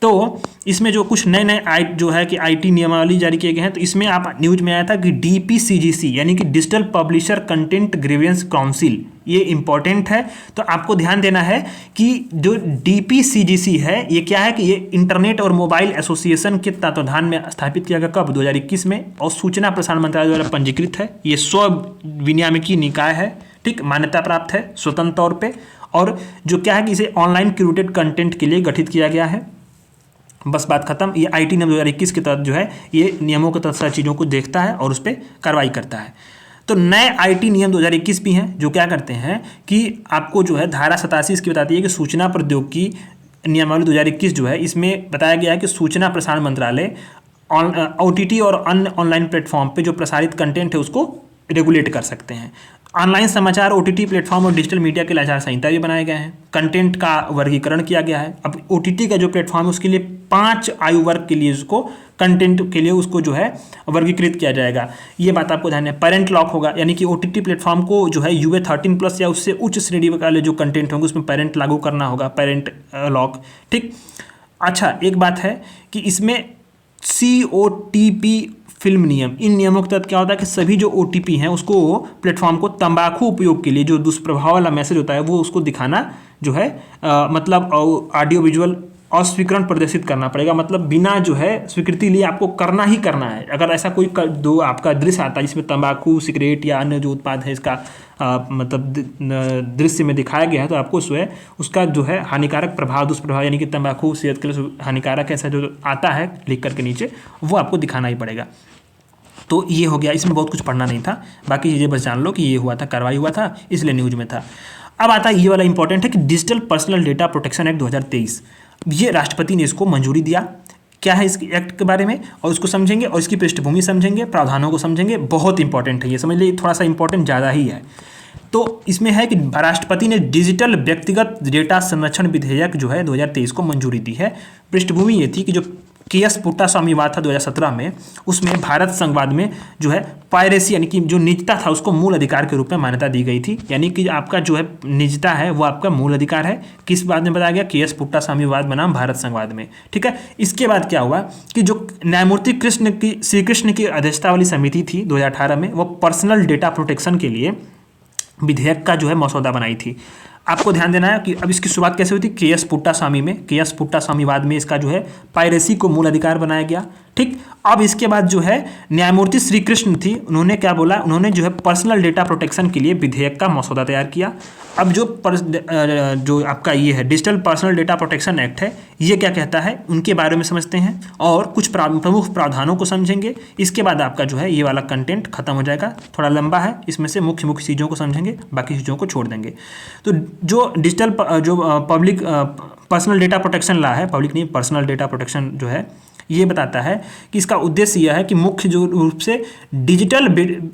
तो इसमें जो कुछ नए जो है कि IT नियमावली जारी किए गए हैं, तो इसमें आप न्यूज में आया था कि DPCGC यानी कि digital publisher content grievance council, ये इंपॉर्टेंट है। तो आपको ध्यान देना है कि जो DPCGC है ये क्या है कि ये इंटरनेट और मोबाइल एसोसिएशन के तत्वाधान में स्थापित किया गया, कब, 2021 में, और सूचना प्रसारण मंत्रालय द्वारा पंजीकृत है। ये स्व विनियामकी निकाय है, ठीक, मान्यता प्राप्त है स्वतंत्र तौर पर। और जो क्या है कि इसे ऑनलाइन क्यूरेटेड कंटेंट के लिए गठित किया गया है। बस बात खत्म। ये IT नियम 2021 के तहत जो है ये नियमों के तहत सारी चीज़ों को देखता है और उस पर कार्रवाई करता है। तो नए IT नियम 2021 भी हैं जो क्या करते हैं कि आपको जो है धारा 87 इसकी बताती है कि सूचना प्रौद्योगिकी नियमावली 2021 जो है इसमें बताया गया है कि सूचना प्रसारण मंत्रालय OTT और अन्य ऑनलाइन प्लेटफॉर्म पे जो प्रसारित कंटेंट है उसको रेगुलेट कर सकते हैं। ऑनलाइन समाचार, OTT प्लेटफॉर्म और डिजिटल मीडिया के लिए आचार संहिता भी बनाए गए हैं। कंटेंट का वर्गीकरण किया गया है। अब OTT का जो प्लेटफॉर्म है उसके लिए 5 आयु वर्ग के लिए उसको कंटेंट के लिए उसको जो है वर्गीकृत किया जाएगा। ये बात आपको ध्यान है। पेरेंट लॉक होगा, यानी कि OTT प्लेटफॉर्म को जो है UA 13+ या उससे उच्च श्रेणी वाले जो कंटेंट होंगे उसमें पेरेंट लागू करना होगा, पेरेंट लॉक, ठीक। अच्छा, एक बात है कि इसमें COTP फिल्म नियम, इन नियमों के तहत क्या होता है कि सभी जो OTP हैं उसको प्लेटफॉर्म को तंबाकू उपयोग के लिए जो दुष्प्रभाव वाला मैसेज होता है वो उसको दिखाना जो है मतलब ऑडियो विजुअल अस्वीकरण प्रदर्शित करना पड़ेगा, मतलब बिना जो है स्वीकृति लिए आपको करना ही करना है। अगर ऐसा कोई दो आपका दृश्य आता है जिसमें तंबाकू, सिगरेट या अन्य जो उत्पाद है इसका मतलब दृश्य में दिखाया गया है, तो आपको उसका जो है हानिकारक प्रभाव, दुष्प्रभाव, यानी कि तंबाकू सेहत के लिए हानिकारक ऐसा जो आता है लिख करके नीचे, वो आपको दिखाना ही पड़ेगा। तो ये हो गया, इसमें बहुत कुछ पढ़ना नहीं था, बाकी चीज़ें बस जान लो कि ये हुआ था, कार्रवाई हुआ था, इसलिए न्यूज में था। अब आता है ये वाला इंपॉर्टेंट है कि digital personal data protection act 2023, ये राष्ट्रपति ने इसको मंजूरी दिया। क्या है इस एक्ट के बारे में, और उसको समझेंगे और इसकी पृष्ठभूमि समझेंगे, प्रावधानों को समझेंगे, बहुत इंपॉर्टेंट है ये, समझ लीजिए थोड़ा सा इंपॉर्टेंट ज़्यादा ही है। तो इसमें है कि राष्ट्रपति ने डिजिटल व्यक्तिगत डेटा संरक्षण विधेयक जो है 2023 को मंजूरी दी है। पृष्ठभूमि ये थी कि जो के.एस. पुट्टास्वामी विवाद था 2017 में, उसमें भारत संघवाद में जो है पायरेसी यानी कि जो निजता था उसको मूल अधिकार के रूप में मान्यता दी गई थी, यानी कि आपका जो है निजता है वो आपका मूल अधिकार है। किस बात में बताया गया? के.एस. पुट्टास्वामी विवाद बनाम भारत संघवाद में, ठीक है। इसके बाद क्या हुआ कि जो न्यायमूर्ति श्री कृष्ण की अध्यक्षता वाली समिति थी 2018 में, वो पर्सनल डेटा प्रोटेक्शन के लिए विधेयक का जो है मसौदा बनाई थी। आपको ध्यान देना है कि अब इसकी शुरुआत कैसे हुई थी? के.एस. पुट्टास्वामी में, के.एस. पुट्टास्वामी वाद में इसका जो है पायरेसी को मूल अधिकार बनाया गया, ठीक। अब इसके बाद जो है न्यायमूर्ति श्री कृष्ण थी, उन्होंने क्या बोला? उन्होंने जो है पर्सनल डेटा प्रोटेक्शन के लिए विधेयक का मसौदा तैयार किया। अब जो आपका ये है digital personal data protection act है, ये क्या कहता है उनके बारे में समझते हैं और कुछ प्रमुख प्रावधानों को समझेंगे। इसके बाद आपका जो है ये वाला कंटेंट खत्म हो जाएगा, थोड़ा लंबा है, इसमें से मुख्य मुख्य चीज़ों को समझेंगे, बाकी चीज़ों को छोड़ देंगे। तो जो digital public personal data protection law है, पब्लिक नहीं पर्सनल डेटा प्रोटेक्शन जो है, ये बताता है कि इसका उद्देश्य यह है कि मुख्य जो रूप से डिजिटल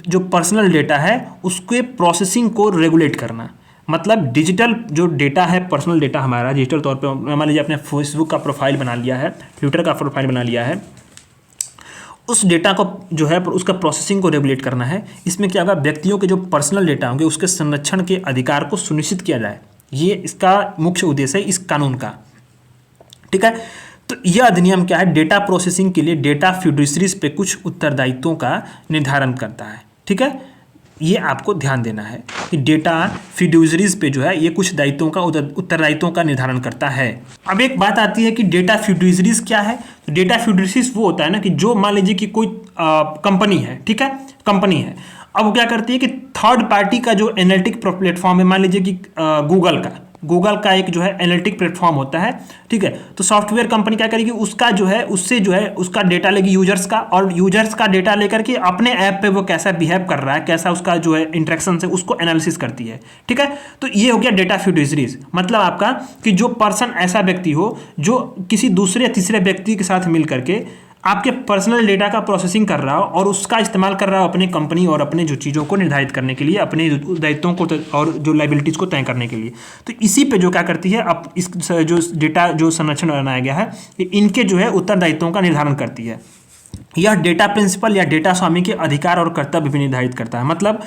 जो पर्सनल डेटा है उसके प्रोसेसिंग को रेगुलेट करना। मतलब डिजिटल जो डेटा है, पर्सनल डेटा हमारा डिजिटल तौर पे, मान लीजिए आपने फेसबुक का प्रोफाइल बना लिया है, ट्विटर का प्रोफाइल बना लिया है, उस डेटा को जो है उसका प्रोसेसिंग को रेगुलेट करना है। इसमें क्या होगा? व्यक्तियों के जो पर्सनल डेटा होंगे उसके संरक्षण के अधिकार को सुनिश्चित किया जाए, ये इसका मुख्य उद्देश्य है इस कानून का, ठीक है। तो यह अधिनियम क्या है? डेटा प्रोसेसिंग के लिए डेटा फिड्यूसरीज पे कुछ उत्तरदायित्वों का निर्धारण करता है, ठीक है। ये आपको ध्यान देना है कि डेटा फिड्यूसरीज पे जो है ये कुछ दायित्वों का उत्तरदायित्वों का निर्धारण करता है। अब एक बात आती है कि डेटा फिड्यूसरीज क्या है? तो डेटा फिड्यूसरीज वो होता है ना कि जो मान लीजिए कि कोई कंपनी है, ठीक है, कंपनी है, अब वो क्या करती है कि थर्ड पार्टी का जो एनालिटिक प्लेटफॉर्म है, मान लीजिए कि गूगल का एक जो है एनालिटिक प्लेटफॉर्म होता है, ठीक है। तो सॉफ्टवेयर कंपनी क्या करेगी? उसका जो है उससे जो है उसका डेटा लेगी यूजर्स का, और यूजर्स का डेटा लेकर के अपने ऐप पे वो कैसा बिहेव कर रहा है, कैसा उसका जो है इंटरेक्शन है, उसको एनालिसिस करती है, ठीक है। तो ये हो गया डेटा फिड्यूसरीज, मतलब आपका कि जो पर्सन ऐसा व्यक्ति हो जो किसी दूसरे तीसरे व्यक्ति के साथ मिल करके आपके पर्सनल डेटा का प्रोसेसिंग कर रहा हो और उसका इस्तेमाल कर रहा हो अपनी कंपनी और अपने जो चीज़ों को निर्धारित करने के लिए, अपने दायित्वों को और जो लाइबिलिटीज़ को तय करने के लिए। तो इसी पे जो क्या करती है, अब इस जो डेटा जो संरक्षण बनाया गया है, इनके जो है उत्तरदायित्वों का निर्धारण करती है। यह डेटा प्रिंसिपल या डेटा स्वामी के अधिकार और कर्तव्य भी निर्धारित करता है। मतलब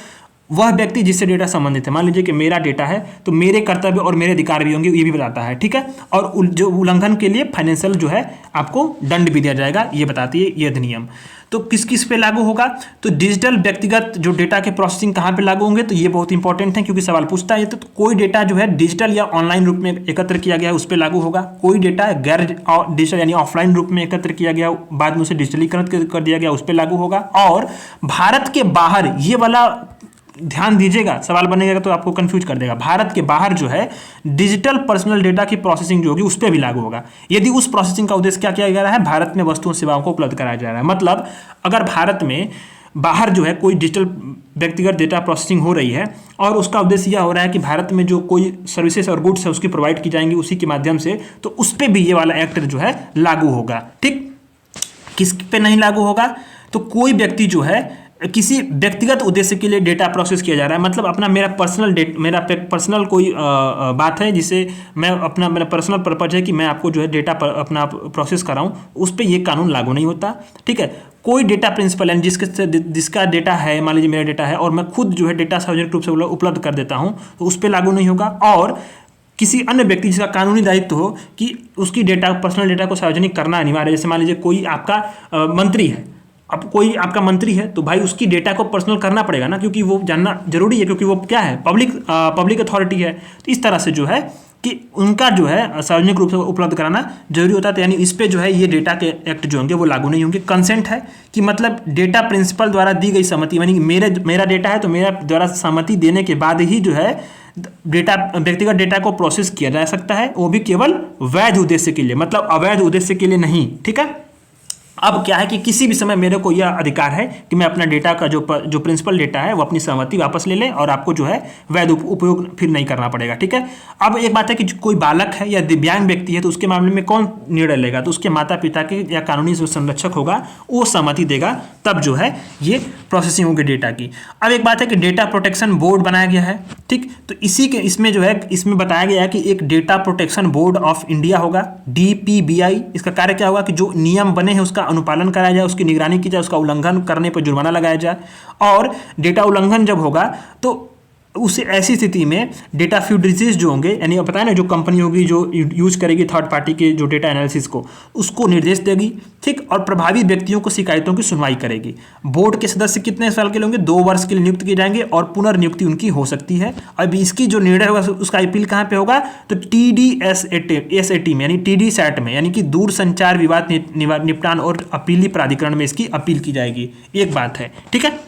वह व्यक्ति जिससे डेटा संबंधित है, मान लीजिए कि मेरा डेटा है तो मेरे कर्तव्य और मेरे अधिकार भी होंगे, ये भी बताता है, ठीक है। और जो उल्लंघन के लिए फाइनेंशियल जो है आपको दंड भी दिया जाएगा, ये बताती है ये अधिनियम। तो किस किस पे लागू होगा? तो डिजिटल व्यक्तिगत जो डेटा के प्रोसेसिंग कहाँ पे लागू होंगे? तो ये बहुत इंपॉर्टेंट है क्योंकि सवाल पूछता है। तो कोई डेटा जो है डिजिटल या ऑनलाइन रूप में एकत्र किया गया है उस पर लागू होगा। कोई डेटा गैर डिजिटल यानी ऑफलाइन रूप में एकत्र किया गया, बाद में उसे डिजिटलीकरण कर दिया गया, उस पर लागू होगा। और भारत के बाहर, ये वाला ध्यान दीजिएगा, सवाल बनेगा तो आपको कंफ्यूज कर देगा। भारत के बाहर जो है डिजिटल पर्सनल डेटा की प्रोसेसिंग जो होगी उस पर भी लागू होगा, यदि उस प्रोसेसिंग का उद्देश्य क्या किया जा रहा है? भारत में वस्तुओं सेवाओं को उपलब्ध कराया जा रहा है। मतलब अगर भारत में बाहर जो है कोई डिजिटल व्यक्तिगत डेटा प्रोसेसिंग हो रही है और उसका उद्देश्य यह हो रहा है कि भारत में जो कोई सर्विसेज और गुड्स है उसकी प्रोवाइड की जाएंगी उसी के माध्यम से, तो उस पर भी ये वाला एक्ट जो है लागू होगा, ठीक। किस पे नहीं लागू होगा? तो कोई व्यक्ति जो है किसी व्यक्तिगत उद्देश्य के लिए डेटा प्रोसेस किया जा रहा है, मतलब अपना मेरा पर्सनल कोई बात है जिसे मैं अपना मेरा पर्सनल पर्पज है कि मैं आपको जो है डेटा अपना प्रोसेस कराऊं, उस पर ये कानून लागू नहीं होता, ठीक है। कोई डेटा प्रिंसिपल है जिसका डेटा है, मान लीजिए मेरा डेटा है और मैं खुद जो है डेटा सार्वजनिक रूप से उपलब्ध कर देता हूँ, तो उस पर लागू नहीं होगा। और किसी अन्य व्यक्ति जिसका कानूनी दायित्व हो कि उसकी पर्सनल डेटा को सार्वजनिक करना अनिवार्य है, जैसे मान लीजिए कोई आपका मंत्री है, अब कोई आपका मंत्री है तो भाई उसकी डेटा को पर्सनल करना पड़ेगा ना, क्योंकि वो जानना जरूरी है, क्योंकि वो क्या है? पब्लिक अथॉरिटी है। तो इस तरह से जो है कि उनका जो है सार्वजनिक रूप से उपलब्ध कराना जरूरी होता है। तो यानी इस पे जो है ये डेटा के एक्ट जो होंगे वो लागू नहीं होंगे। कंसेंट है कि मतलब डेटा प्रिंसिपल द्वारा दी गई सहमति, यानी मेरा डेटा है तो मेरा द्वारा सहमति देने के बाद ही जो है डेटा, व्यक्तिगत डेटा को प्रोसेस किया जा सकता है, वो भी केवल वैध उद्देश्य के लिए, मतलब अवैध उद्देश्य के लिए नहीं। ठीक है, अब क्या है कि किसी भी समय मेरे को यह अधिकार है कि मैं अपना डेटा का जो प्रिंसिपल डेटा है वो अपनी सहमति वापस ले लें और आपको जो है वैध उपयोग फिर नहीं करना पड़ेगा। ठीक है, अब एक बात है कि कोई बालक है या दिव्यांग व्यक्ति है तो उसके मामले में कौन निर्णय लेगा, तो उसके माता पिता के या कानूनी जो संरक्षक होगा वो सहमति देगा, तब जो है ये प्रोसेसिंग होगी डेटा की। अब एक बात है कि डेटा प्रोटेक्शन बोर्ड बनाया गया है। ठीक, तो इसी के इसमें जो है इसमें बताया गया है कि एक data protection board of India होगा, DPBI। इसका कार्य क्या होगा कि जो नियम बने हैं उसका अनुपालन कराया जाए, उसकी निगरानी की जाए, उसका उल्लंघन करने पर जुर्माना लगाया जाए, और डेटा उल्लंघन जब होगा तो उसे ऐसी स्थिति में डेटा फ्यूडरीज जो होंगे, यानी पता है ना जो कंपनी होगी जो यूज करेगी थर्ड पार्टी के जो डेटा एनालिसिस को, उसको निर्देश देगी। ठीक, और प्रभावित व्यक्तियों को शिकायतों की सुनवाई करेगी। बोर्ड के सदस्य कितने साल के लिए होंगे? 2 वर्ष के लिए नियुक्त किए जाएंगे और पुनर्नियुक्ति उनकी हो सकती है। अब इसकी जो निर्णय होगा उसका अपील कहाँ पे होगा? तो TDSAT में, यानी TDSAT में, यानी कि दूर संचार विवाद निपटान और अपीली प्राधिकरण में इसकी अपील की जाएगी। एक बात है। ठीक है,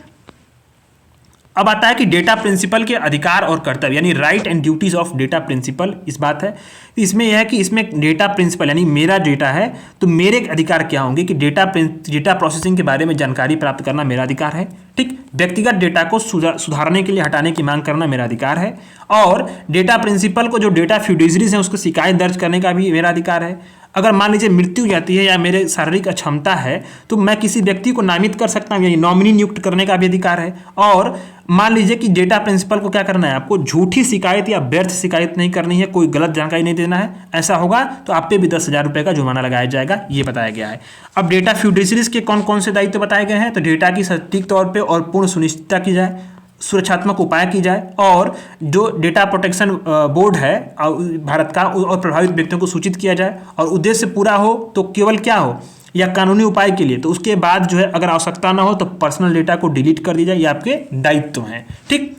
अब आता है कि डेटा प्रिंसिपल के अधिकार और कर्तव्य, यानी right and duties of data principal. इस बात है इसमें यह है कि इसमें डेटा प्रिंसिपल यानी मेरा डेटा है तो मेरे अधिकार क्या होंगे कि डेटा प्रोसेसिंग के बारे में जानकारी प्राप्त करना मेरा अधिकार है। ठीक, व्यक्तिगत डेटा को सुधारने के लिए हटाने की मांग करना मेरा अधिकार है, और डेटा प्रिंसिपल को जो डेटा फ्यूडरीज हैं उसको शिकायत दर्ज करने का भी मेरा अधिकार है। अगर मान लीजिए मृत्यु हो जाती है या मेरे शारीरिक अक्षमता है तो मैं किसी व्यक्ति को नामित कर सकता हूँ, यानी नॉमिनी नियुक्त करने का भी अधिकार है। और मान लीजिए कि डेटा प्रिंसिपल को क्या करना है, आपको झूठी शिकायत या व्यर्थ शिकायत नहीं करनी है, कोई गलत जानकारी नहीं देना है। ऐसा होगा तो आप पे भी 10,000 रुपये का जुर्माना लगाया जाएगा, ये बताया गया है। अब डेटा फ्यूडरीज के कौन कौन से दायित्व बताए गए हैं? तो डेटा की सटीक तौर पर और पूर्ण सुनिश्चितता की जाए, सुरक्षात्मक उपाय की जाए, और जो डेटा प्रोटेक्शन बोर्ड है भारत का और प्रभावित व्यक्तियों को सूचित किया जाए, और उद्देश्य पूरा हो तो केवल क्या हो, या कानूनी उपाय के लिए, तो उसके बाद जो है अगर आवश्यकता ना हो तो पर्सनल डेटा को डिलीट कर दी जाए, ये आपके दायित्व हैं। ठीक,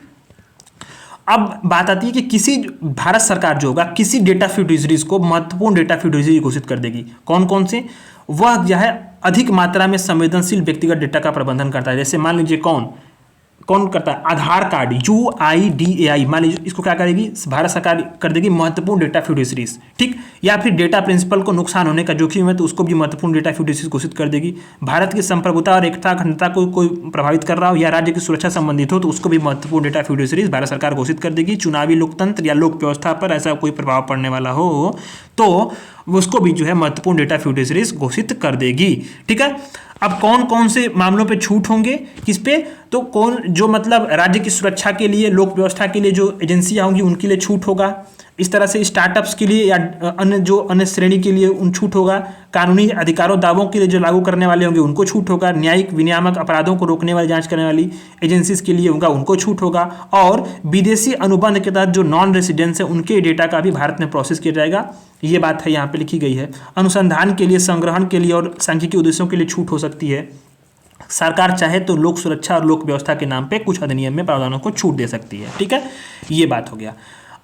अब बात आती है कि किसी भारत सरकार जो होगा किसी डेटा फ्यूडरीज को महत्वपूर्ण डेटा फ्यूडरीज घोषित कर देगी। कौन कौन से? वह जो है अधिक मात्रा में संवेदनशील व्यक्तिगत डेटा का प्रबंधन करता है। जैसे मान लीजिए कौन करता है? आधार कार्ड, UIDAI, मान लीजिए इसको क्या करेगी भारत सरकार कर देगी महत्वपूर्ण डेटा फ्यूडरीज। ठीक, या फिर डेटा प्रिंसिपल को नुकसान होने का जोखिम है तो उसको भी महत्वपूर्ण डेटा फ्यूडरीज घोषित कर देगी। भारत की संप्रभुता और एकता अखंडता को कोई प्रभावित कर रहा हो या राज्य की सुरक्षा संबंधित हो तो उसको भी महत्वपूर्ण डेटा फ्यूडरीज भारत सरकार घोषित कर देगी। चुनावी लोकतंत्र या लोक व्यवस्था पर ऐसा कोई प्रभाव पड़ने वाला हो तो उसको भी जो है महत्वपूर्ण डेटा फ्यूडरीज घोषित कर देगी। ठीक है, अब कौन कौन से मामलों पे छूट होंगे, किस पे? तो कौन जो मतलब राज्य की सुरक्षा के लिए, लोक व्यवस्था के लिए जो एजेंसियां होंगी उनके लिए छूट होगा। इस तरह से स्टार्टअप्स के लिए या अन्य श्रेणी के लिए उन छूट होगा। कानूनी अधिकारों दावों के लिए जो लागू करने वाले होंगे उनको छूट होगा। न्यायिक विनियामक अपराधों को रोकने वाली जांच करने वाली एजेंसीज के लिए होगा, उनको छूट होगा। और विदेशी अनुबंध के तहत जो नॉन रेसिडेंट्स है उनके डेटा का भी भारत में प्रोसेस किया जाएगा, ये बात है यहाँ पे लिखी गई है। अनुसंधान के लिए, संग्रहण के लिए और सांख्यिकी उद्देश्यों के लिए छूट हो सकती है। सरकार चाहे तो लोक सुरक्षा और लोक व्यवस्था के नाम पे कुछ अधिनियम में प्रावधानों को छूट दे सकती है। ठीक है, ये बात हो गया।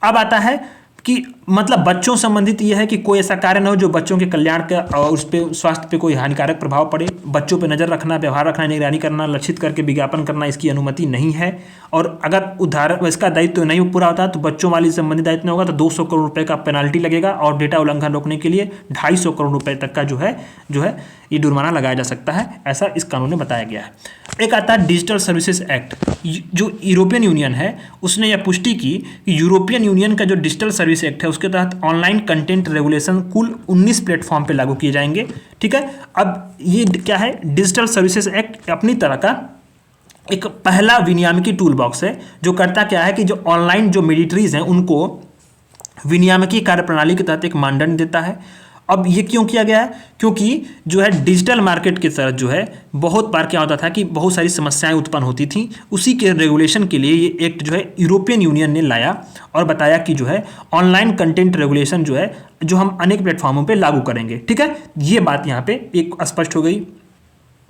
अब आता है कि मतलब बच्चों संबंधित यह है कि कोई ऐसा कार्य न हो जो बच्चों के कल्याण का और उस पर स्वास्थ्य पे कोई हानिकारक प्रभाव पड़े। बच्चों पे नज़र रखना, व्यवहार रखना, निगरानी करना, लक्षित करके विज्ञापन करना, इसकी अनुमति नहीं है। और अगर उदाहरण इसका दायित्व नहीं पूरा होता तो बच्चों वाली संबंधित दायित्व नहीं होगा तो 200 करोड़ रुपए का पेनाल्टी लगेगा, और डेटा उल्लंघन रोकने के लिए 250 करोड़ रुपए तक का जो है ये जुर्माना लगाया जा सकता है, ऐसा इस कानून में बताया गया है। एक आता है डिजिटल सर्विसेज एक्ट। जो यूरोपियन यूनियन है उसने यह पुष्टि की कि यूरोपियन यूनियन का जो डिजिटल सर्विस एक्ट है उसके तहत ऑनलाइन कंटेंट रेगुलेशन कुल 19 प्लेटफॉर्म पे लागू किए जाएंगे। ठीक है, अब ये क्या है? डिजिटल सर्विसेज एक्ट अपनी तरह का एक पहला विनियामकी टूल बॉक्स है जो करता क्या है कि जो ऑनलाइन जो मीडिएटरीज हैं उनको विनियामकी कार्यप्रणाली के तहत एक मानदंड देता है। अब ये क्यों किया गया है? क्योंकि जो है डिजिटल मार्केट के तरफ जो है बहुत बार क्या होता था कि बहुत सारी समस्याएं उत्पन्न होती थी, उसी के रेगुलेशन के लिए ये एक्ट जो है यूरोपियन यूनियन ने लाया और बताया कि जो है ऑनलाइन कंटेंट रेगुलेशन जो है जो हम अनेक प्लेटफॉर्मों पे लागू करेंगे। ठीक है, ये बात यहाँ पे एक स्पष्ट हो गई।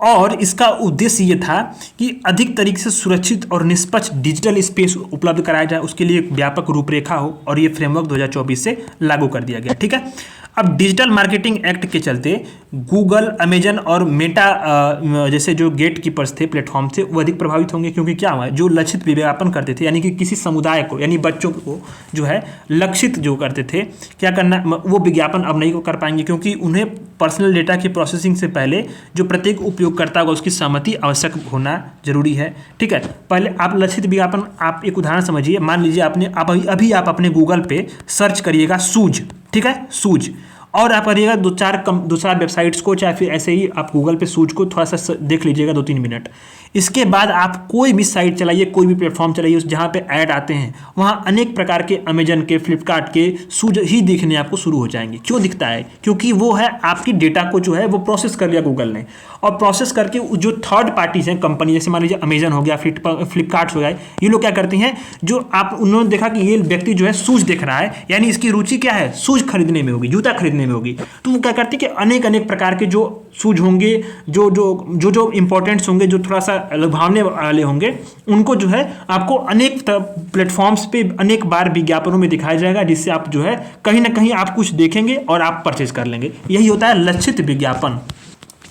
और इसका उद्देश्य ये था कि अधिक तरीके से सुरक्षित और निष्पक्ष डिजिटल स्पेस उपलब्ध कराया जाए, उसके लिए एक व्यापक रूपरेखा हो, और ये फ्रेमवर्क 2024 से लागू कर दिया गया। ठीक है, अब डिजिटल मार्केटिंग एक्ट के चलते गूगल, अमेजन और मेटा जैसे जो गेट कीपर्स थे, प्लेटफॉर्म थे, वो अधिक प्रभावित होंगे, क्योंकि क्या हुआ, जो लक्षित विज्ञापन करते थे, यानी कि किसी समुदाय को, यानी बच्चों को जो है लक्षित जो करते थे, क्या करना, वो विज्ञापन अब नहीं कर पाएंगे, क्योंकि उन्हें पर्सनल डेटा की प्रोसेसिंग से पहले जो प्रत्येक उपयोगकर्ता होगा उसकी सहमति आवश्यक होना जरूरी है। ठीक है, पहले आप लक्षित विज्ञापन, आप एक उदाहरण समझिए, मान लीजिए आपने अभी आप अपने गूगल पे सर्च करिएगा शूज, ठीक है, शूज, और आप करिएगा दो चार वेबसाइट्स को, चाहे फिर ऐसे ही आप गूगल पे शूज को थोड़ा सा देख लीजिएगा 2-3 मिनट। इसके बाद आप कोई भी साइट चलाइए, कोई भी प्लेटफॉर्म चलाइए, उस जहाँ पे ऐड आते हैं वहाँ अनेक प्रकार के अमेजन के, फ्लिपकार्ट के शूज ही दिखने आपको शुरू हो जाएंगे। क्यों दिखता है? क्योंकि वो है आपकी डेटा को जो है वो प्रोसेस कर लिया गूगल ने, और प्रोसेस करके जो थर्ड पार्टीज हैं, कंपनी जैसे मान लीजिए अमेजन हो गया, फ्लिपकार्ट हो गया, ये लोग क्या करती हैं, जो आप उन्होंने देखा कि ये व्यक्ति जो है शूज देख रहा है, यानी इसकी रुचि क्या है, शूज खरीदने में होगी, जूता खरीदने में होगी, तो वो क्या करती है कि अनेक प्रकार के जो शूज होंगे, जो इंपॉर्टेंट्स होंगे, जो थोड़ा सा लुभावने वाले होंगे, उनको जो है आपको अनेक प्लेटफॉर्म्स पे अनेक बार विज्ञापनों में दिखाया जाएगा, जिससे आप जो है कहीं ना कहीं आप कुछ देखेंगे और आप परचेज कर लेंगे। यही होता है लक्षित विज्ञापन।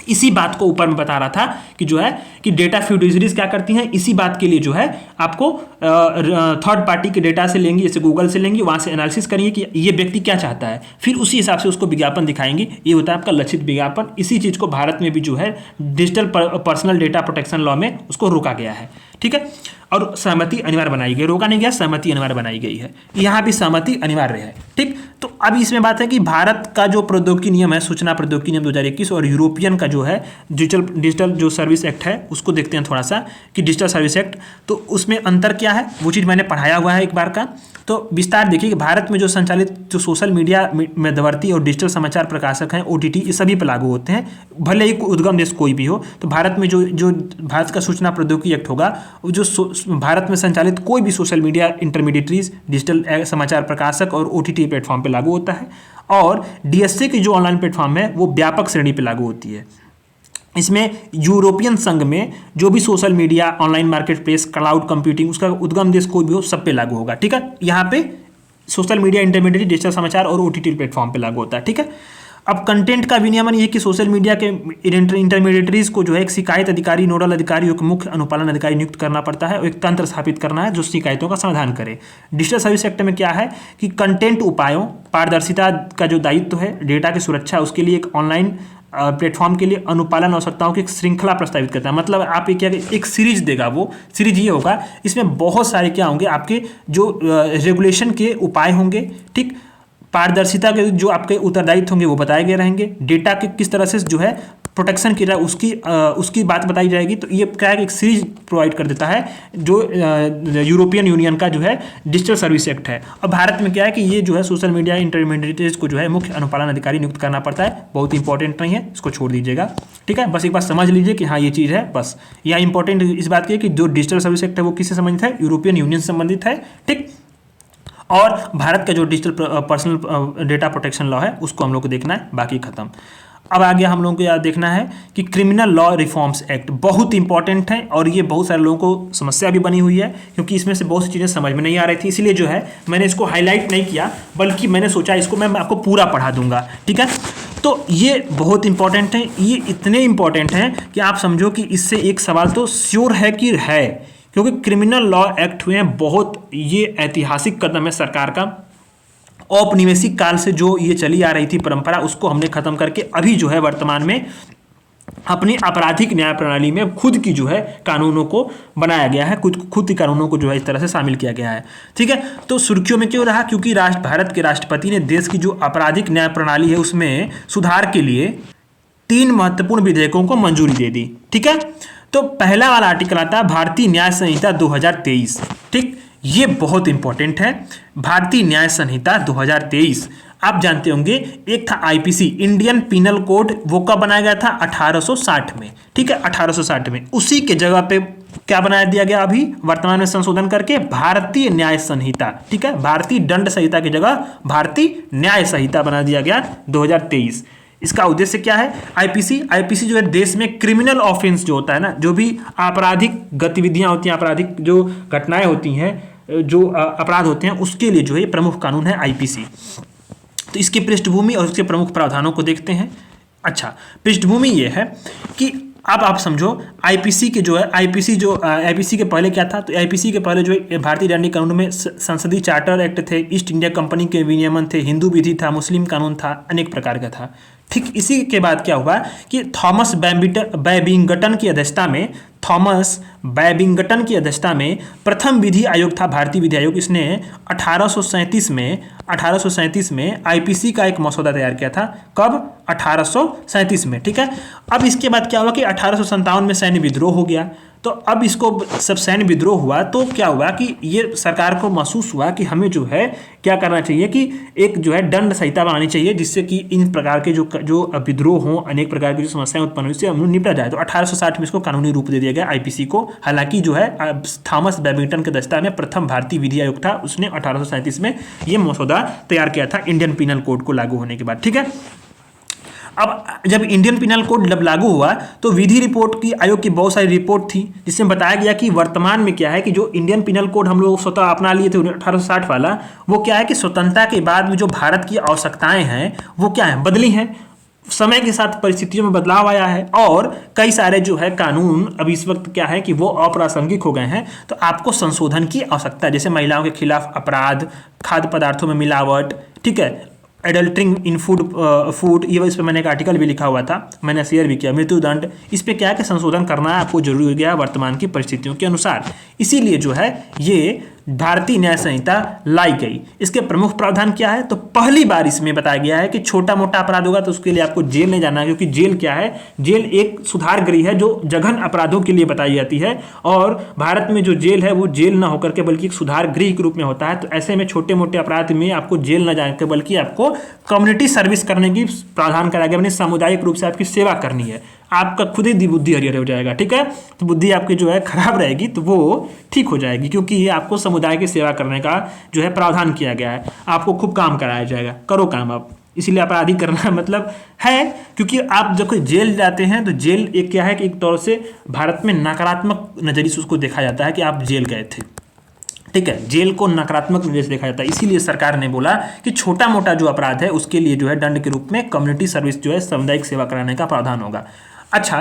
इसी बात को ऊपर में बता रहा था कि जो है कि डेटा फिडुशरीज क्या करती हैं, इसी बात के लिए जो है आपको थर्ड पार्टी के डेटा से लेंगी, जैसे गूगल से लेंगी, वहाँ से एनालिसिस करेंगे कि ये व्यक्ति क्या चाहता है, फिर उसी हिसाब से उसको विज्ञापन दिखाएंगे। ये होता है आपका लक्षित विज्ञापन। इसी चीज़ को भारत में भी जो है digital personal data protection law में उसको रोका गया है। ठीक है, और सहमति अनिवार्य बनाई गई, रोका नहीं गया, सहमति अनिवार्य बनाई गई है, यहाँ भी सहमति अनिवार्य है। ठीक, तो अब इसमें बात है कि भारत का जो प्रौद्योगिकी नियम है, सूचना प्रौद्योगिकी नियम 2021, और यूरोपियन का जो है डिजिटल जो सर्विस एक्ट है, उसको देखते हैं थोड़ा सा कि डिजिटल सर्विस एक्ट, तो उसमें अंतर क्या है, वो चीज़ मैंने पढ़ाया हुआ है एक बार का। तो विस्तार देखिए कि भारत में जो संचालित जो सोशल मीडिया मध्यवर्ती और डिजिटल समाचार प्रकाशक हैं, OTT, ये सभी पर लागू होते हैं, भले ही उद्गम देश कोई भी हो। तो भारत में जो भारत का सूचना प्रौद्योगिकी एक्ट होगा, जो भारत में संचालित कोई भी सोशल मीडिया इंटरमीडिएटरीज, डिजिटल समाचार प्रकाशक और OTT प्लेटफॉर्म पर लागू होता है। और DSA की जो ऑनलाइन प्लेटफॉर्म है वो व्यापक श्रेणी पर लागू होती है। इसमें यूरोपियन संघ में जो भी social media, online market place, cloud computing, उसका उद्गम देश कोई भी हो, सब पे लागू होगा। ठीक है, यहाँ पे सोशल मीडिया इंटरमीडिएट, डिजिटल समाचार और OTT प्लेटफॉर्म पे लागू होता है। ठीक है, अब कंटेंट का विनियमन ये कि सोशल मीडिया के इंटरमीडिएटरीज को जो है एक शिकायत अधिकारी, नोडल अधिकारी, एक मुख्य अनुपालन अधिकारी नियुक्त करना पड़ता है, और एक तंत्र स्थापित करना है जो शिकायतों का समाधान करे। डिजिटल सर्विस एक्ट में क्या है कि कंटेंट उपायों, पारदर्शिता का जो दायित्व है, डेटा की सुरक्षा, उसके लिए एक ऑनलाइन प्लेटफॉर्म के लिए अनुपालन आवश्यकताओं की एक श्रृंखला प्रस्तावित करता है। मतलब आप क्या एक सीरीज देगा, वो सीरीज ये होगा, इसमें बहुत सारे क्या होंगे, आपके जो रेगुलेशन के उपाय होंगे, ठीक, पारदर्शिता के जो आपके उत्तरदायित्व होंगे वो बताए गए रहेंगे, डेटा के किस तरह से जो है प्रोटेक्शन की जाए उसकी बात बताई जाएगी। तो ये क्या है, एक सीरीज प्रोवाइड कर देता है जो यूरोपियन यूनियन का जो है डिजिटल सर्विस एक्ट है। और भारत में क्या है कि ये जो है सोशल मीडिया इंटरमीडिएटरीज को जो है मुख्य अनुपालन अधिकारी नियुक्त करना पड़ता है। बहुत इंपॉर्टेंट नहीं है, इसको छोड़ दीजिएगा। ठीक है, बस एक बात समझ लीजिए कि हाँ ये चीज़ है। बस यहाँ इंपॉर्टेंट इस बात की है कि जो डिजिटल सर्विस एक्ट है वो किससे संबंधित है, यूरोपियन यूनियन से संबंधित है। ठीक, और भारत का जो digital personal data protection law है उसको हम लोग को देखना है, बाकी खत्म। अब आगे हम लोगों को याद देखना है कि क्रिमिनल लॉ रिफॉर्म्स एक्ट बहुत इंपॉर्टेंट है, और ये बहुत सारे लोगों को समस्या भी बनी हुई है, क्योंकि इसमें से बहुत सी चीज़ें समझ में नहीं आ रही थी, इसलिए जो है मैंने इसको हाईलाइट नहीं किया, बल्कि मैंने सोचा इसको मैं आपको पूरा पढ़ा दूंगा। ठीक है, तो ये बहुत इंपॉर्टेंट है, ये इतने इंपॉर्टेंट हैं कि आप समझो कि इससे एक सवाल तो श्योर है कि है, क्योंकि क्रिमिनल लॉ एक्ट हुए हैं बहुत, ये ऐतिहासिक कदम है सरकार का। औपनिवेशिक काल से जो ये चली आ रही थी परंपरा, उसको हमने खत्म करके अभी जो है वर्तमान में अपनी आपराधिक न्याय प्रणाली में खुद की जो है कानूनों को बनाया गया है, खुद की कानूनों को जो है इस तरह से शामिल किया गया है। ठीक है, तो सुर्खियों में क्यों रहा, क्योंकि भारत के राष्ट्रपति ने देश की जो आपराधिक न्याय प्रणाली है उसमें सुधार के लिए 3 महत्वपूर्ण विधेयकों को मंजूरी दे दी। ठीक है, तो पहला वाला आर्टिकल आता है भारतीय न्याय संहिता 2023। ठीक, ये बहुत इंपॉर्टेंट है, भारतीय न्याय संहिता 2023। आप जानते होंगे एक था IPC, इंडियन पिनल कोड, वो कब बनाया गया था, 1860 में। ठीक है, 1860 में। उसी के जगह पे क्या बना दिया गया अभी वर्तमान में संशोधन करके, भारतीय न्याय संहिता। ठीक है, भारतीय दंड संहिता की जगह भारतीय न्याय संहिता बना दिया गया 2023। इसका उद्देश्य क्या है? आईपीसी जो है देश में क्रिमिनल ऑफेंस जो होता है ना, जो भी आपराधिक गतिविधियां होती हैं, आपराधिक जो घटनाएं होती हैं, जो अपराध होते हैं, उसके लिए जो है प्रमुख कानून है आईपीसी। तो इसकी पृष्ठभूमि और उसके प्रमुख प्रावधानों को देखते हैं। अच्छा, पृष्ठभूमि ये है कि अब आप समझो आईपीसी के जो है आईपीसी के पहले क्या था? तो आईपीसी के पहले जो है भारतीय दंडनीय कानून में संसदीय चार्टर एक्ट थे, ईस्ट इंडिया कंपनी के विनियमन थे, हिंदू विधि था, मुस्लिम कानून था, अनेक प्रकार का था। ठीक इसी के बाद क्या हुआ कि थॉमस बैबिंगटन की अध्यक्षता में प्रथम विधि आयोग था, भारतीय विधि आयोग। इसने 1837 में आईपीसी का एक मसौदा तैयार किया था। कब? 1837 में। ठीक है। अब इसके बाद क्या हुआ कि 1857 में सैन्य विद्रोह हो गया। तो अब इसको सब सैन्य विद्रोह हुआ तो क्या हुआ कि ये सरकार को महसूस हुआ कि हमें जो है क्या करना चाहिए कि एक जो है दंड संहिता बनानी चाहिए, जिससे कि इन प्रकार के जो विद्रोह हों, अनेक प्रकार की जो समस्याएं उत्पन्न हुई, इससे हम निपटा जाए। तो 1860 में इसको कानूनी रूप दे दिया गया आईपीसी को। हालांकि जो है थॉमस बैबिंगटन के अध्यक्षता में प्रथम भारतीय विधि आयोग था, उसने 1837 में ये मसौदा तैयार किया था इंडियन पिनल कोड को लागू होने के बाद। ठीक है। अब जब इंडियन पिनल कोड जब लागू हुआ तो विधि रिपोर्ट की आयोग की बहुत सारी रिपोर्ट थी, जिसमें बताया गया कि वर्तमान में क्या है कि जो इंडियन पिनल कोड हम लोग स्वतः अपना लिए थे 1860 वाला, वो क्या है कि स्वतंत्रता के बाद में जो भारत की आवश्यकताएं हैं वो क्या है, बदली हैं। समय के साथ परिस्थितियों में बदलाव आया है और कई सारे जो है कानून अब इस वक्त क्या है कि वो अप्रासंगिक हो गए हैं। तो आपको संशोधन की आवश्यकता है, जैसे महिलाओं के खिलाफ अपराध, खाद्य पदार्थों में मिलावट, ठीक है, एडल्टरिंग इन फूड, ये इस पर मैंने एक आर्टिकल भी लिखा हुआ था, मैंने शेयर भी किया। मृत्युदंड, इस पे क्या है कि संशोधन करना है आपको जरूरी हो गया वर्तमान की परिस्थितियों के अनुसार। इसीलिए जो है ये भारतीय न्याय संहिता लाई गई। इसके प्रमुख प्रावधान क्या है? तो पहली बार इसमें बताया गया है कि छोटा मोटा अपराध होगा तो उसके लिए आपको जेल नहीं जाना है, क्योंकि जेल क्या है? जेल एक सुधार गृह है जो जघन अपराधों के लिए बताई जाती है, और भारत में जो जेल है वो जेल ना होकर के बल्कि एक सुधार गृह के रूप में होता है। तो ऐसे में छोटे मोटे अपराध में आपको जेल न जाकर बल्कि आपको कम्युनिटी सर्विस करने की प्रावधान कराया गया, यानी सामुदायिक रूप से आपकी सेवा करनी है। आपका खुद ही बुद्धि हरियर हो जाएगा। ठीक है। तो बुद्धि आपकी जो है खराब रहेगी तो वो ठीक हो जाएगी, क्योंकि ये आपको समुदाय की सेवा करने का जो है प्रावधान किया गया है। आपको खूब काम कराया जाएगा, करो काम आप। इसीलिए अपराधी करना मतलब है, क्योंकि आप जब कोई जेल जाते हैं तो जेल एक क्या है कि एक तौर से भारत में नकारात्मक नजरिए से उसको देखा जाता है कि आप जेल गए थे। ठीक है, जेल को नकारात्मक नजरिए से देखा जाता है। इसीलिए सरकार ने बोला कि छोटा मोटा जो अपराध है उसके लिए जो है दंड के रूप में कम्युनिटी सर्विस जो है सामुदायिक सेवा कराने का प्रावधान होगा। अच्छा,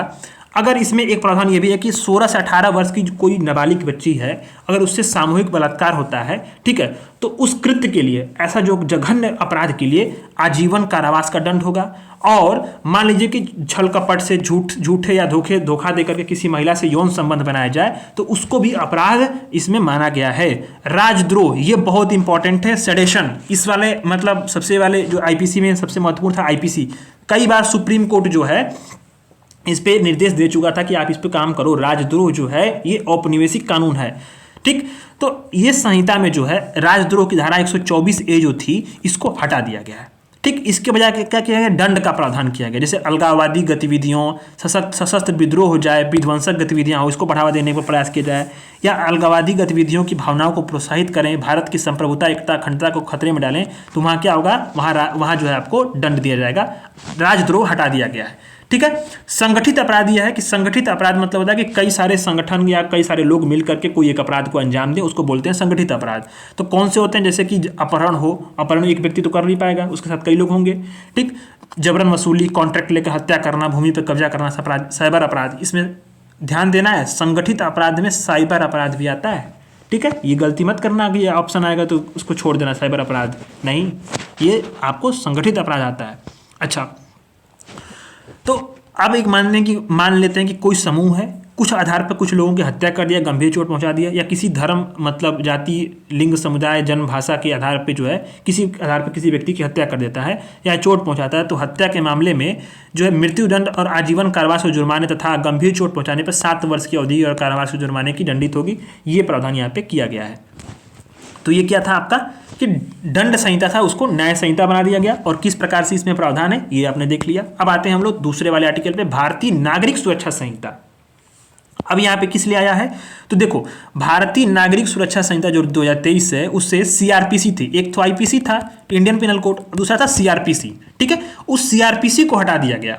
अगर इसमें एक प्रावधान ये भी है कि 16 से 18 वर्ष की कोई नाबालिग बच्ची है, अगर उससे सामूहिक बलात्कार होता है, ठीक है, तो उस कृत्य के लिए, ऐसा जो जघन्य अपराध के लिए आजीवन कारावास का दंड होगा। और मान लीजिए कि छल कपट से झूठे या धोखा देकर के किसी महिला से यौन संबंध बनाया जाए तो उसको भी अपराध इसमें माना गया है। राजद्रोह, ये बहुत इंपॉर्टेंट है। सेडेशन, इस वाले मतलब सबसे वाले जो आईपीसी में सबसे महत्वपूर्ण था आईपीसी। कई बार सुप्रीम कोर्ट जो है इस पे निर्देश दे चुका था कि आप इस पे काम करो। राजद्रोह जो है ये औपनिवेशिक कानून है। ठीक, तो ये संहिता में जो है राजद्रोह की धारा 124A जो थी इसको हटा दिया गया है। ठीक, इसके बजाय क्या किया गया? दंड का प्रावधान किया गया। जैसे अलगाववादी गतिविधियों, सशस्त्र विद्रोह हो जाए, विध्वंसक गतिविधियां हो, इसको बढ़ावा देने का प्रयास किया जाए, या अलगाववादी गतिविधियों की भावनाओं को प्रोत्साहित करें, भारत की संप्रभुता, एकता, अखंडता को खतरे में डालें, तो वहाँ क्या होगा? वहाँ जो है आपको दंड दिया जाएगा। राजद्रोह हटा दिया गया है। ठीक है। संगठित अपराध यह है कि संगठित अपराध मतलब होता है कि कई सारे संगठन या कई सारे लोग मिलकर के कोई एक अपराध को अंजाम दें, उसको बोलते हैं संगठित अपराध। तो कौन से होते हैं? जैसे कि अपहरण हो, अपहरण एक व्यक्ति तो कर नहीं पाएगा, उसके साथ कई लोग होंगे। ठीक, जबरन वसूली, कॉन्ट्रैक्ट लेकर हत्या करना, भूमि पर कब्जा करना, साइबर अपराध, इसमें ध्यान देना है। संगठित अपराध में साइबर अपराध भी आता है। ठीक है, ये गलती मत करना कि ये ऑप्शन आएगा तो उसको छोड़ देना, साइबर अपराध नहीं, ये आपको संगठित अपराध आता है। अच्छा, तो अब एक मान लेते हैं कि कोई समूह है, कुछ आधार पर कुछ लोगों की हत्या कर दिया, गंभीर चोट पहुंचा दिया, या किसी धर्म मतलब जाति, लिंग, समुदाय, जन्म, भाषा के आधार पर जो है किसी आधार पर किसी व्यक्ति की हत्या कर देता है या चोट पहुंचाता है, तो हत्या के मामले में जो है मृत्युदंड और आजीवन कारावास और जुर्माने तथा गंभीर चोट पहुंचाने पर 7 वर्ष की अवधि और कारावास और जुर्माने की दंडित होगी। ये प्रावधान यहाँ पे किया गया है। तो ये क्या था आपका कि दंड संहिता था, उसको न्याय संहिता बना दिया गया। और किस प्रकार से इसमें प्रावधान है ये आपने देख लिया। अब आते हैं हम लोग दूसरे वाले आर्टिकल पे, भारतीय नागरिक सुरक्षा संहिता। अब यहाँ पे किस लिए आया है, तो देखो भारतीय नागरिक सुरक्षा संहिता जो 2023 है उससे सीआरपीसी थी, एक तो आईपीसी था इंडियन पिनल कोड, दूसरा था सीआरपीसी, ठीक है, उस सीआरपीसी को हटा दिया गया।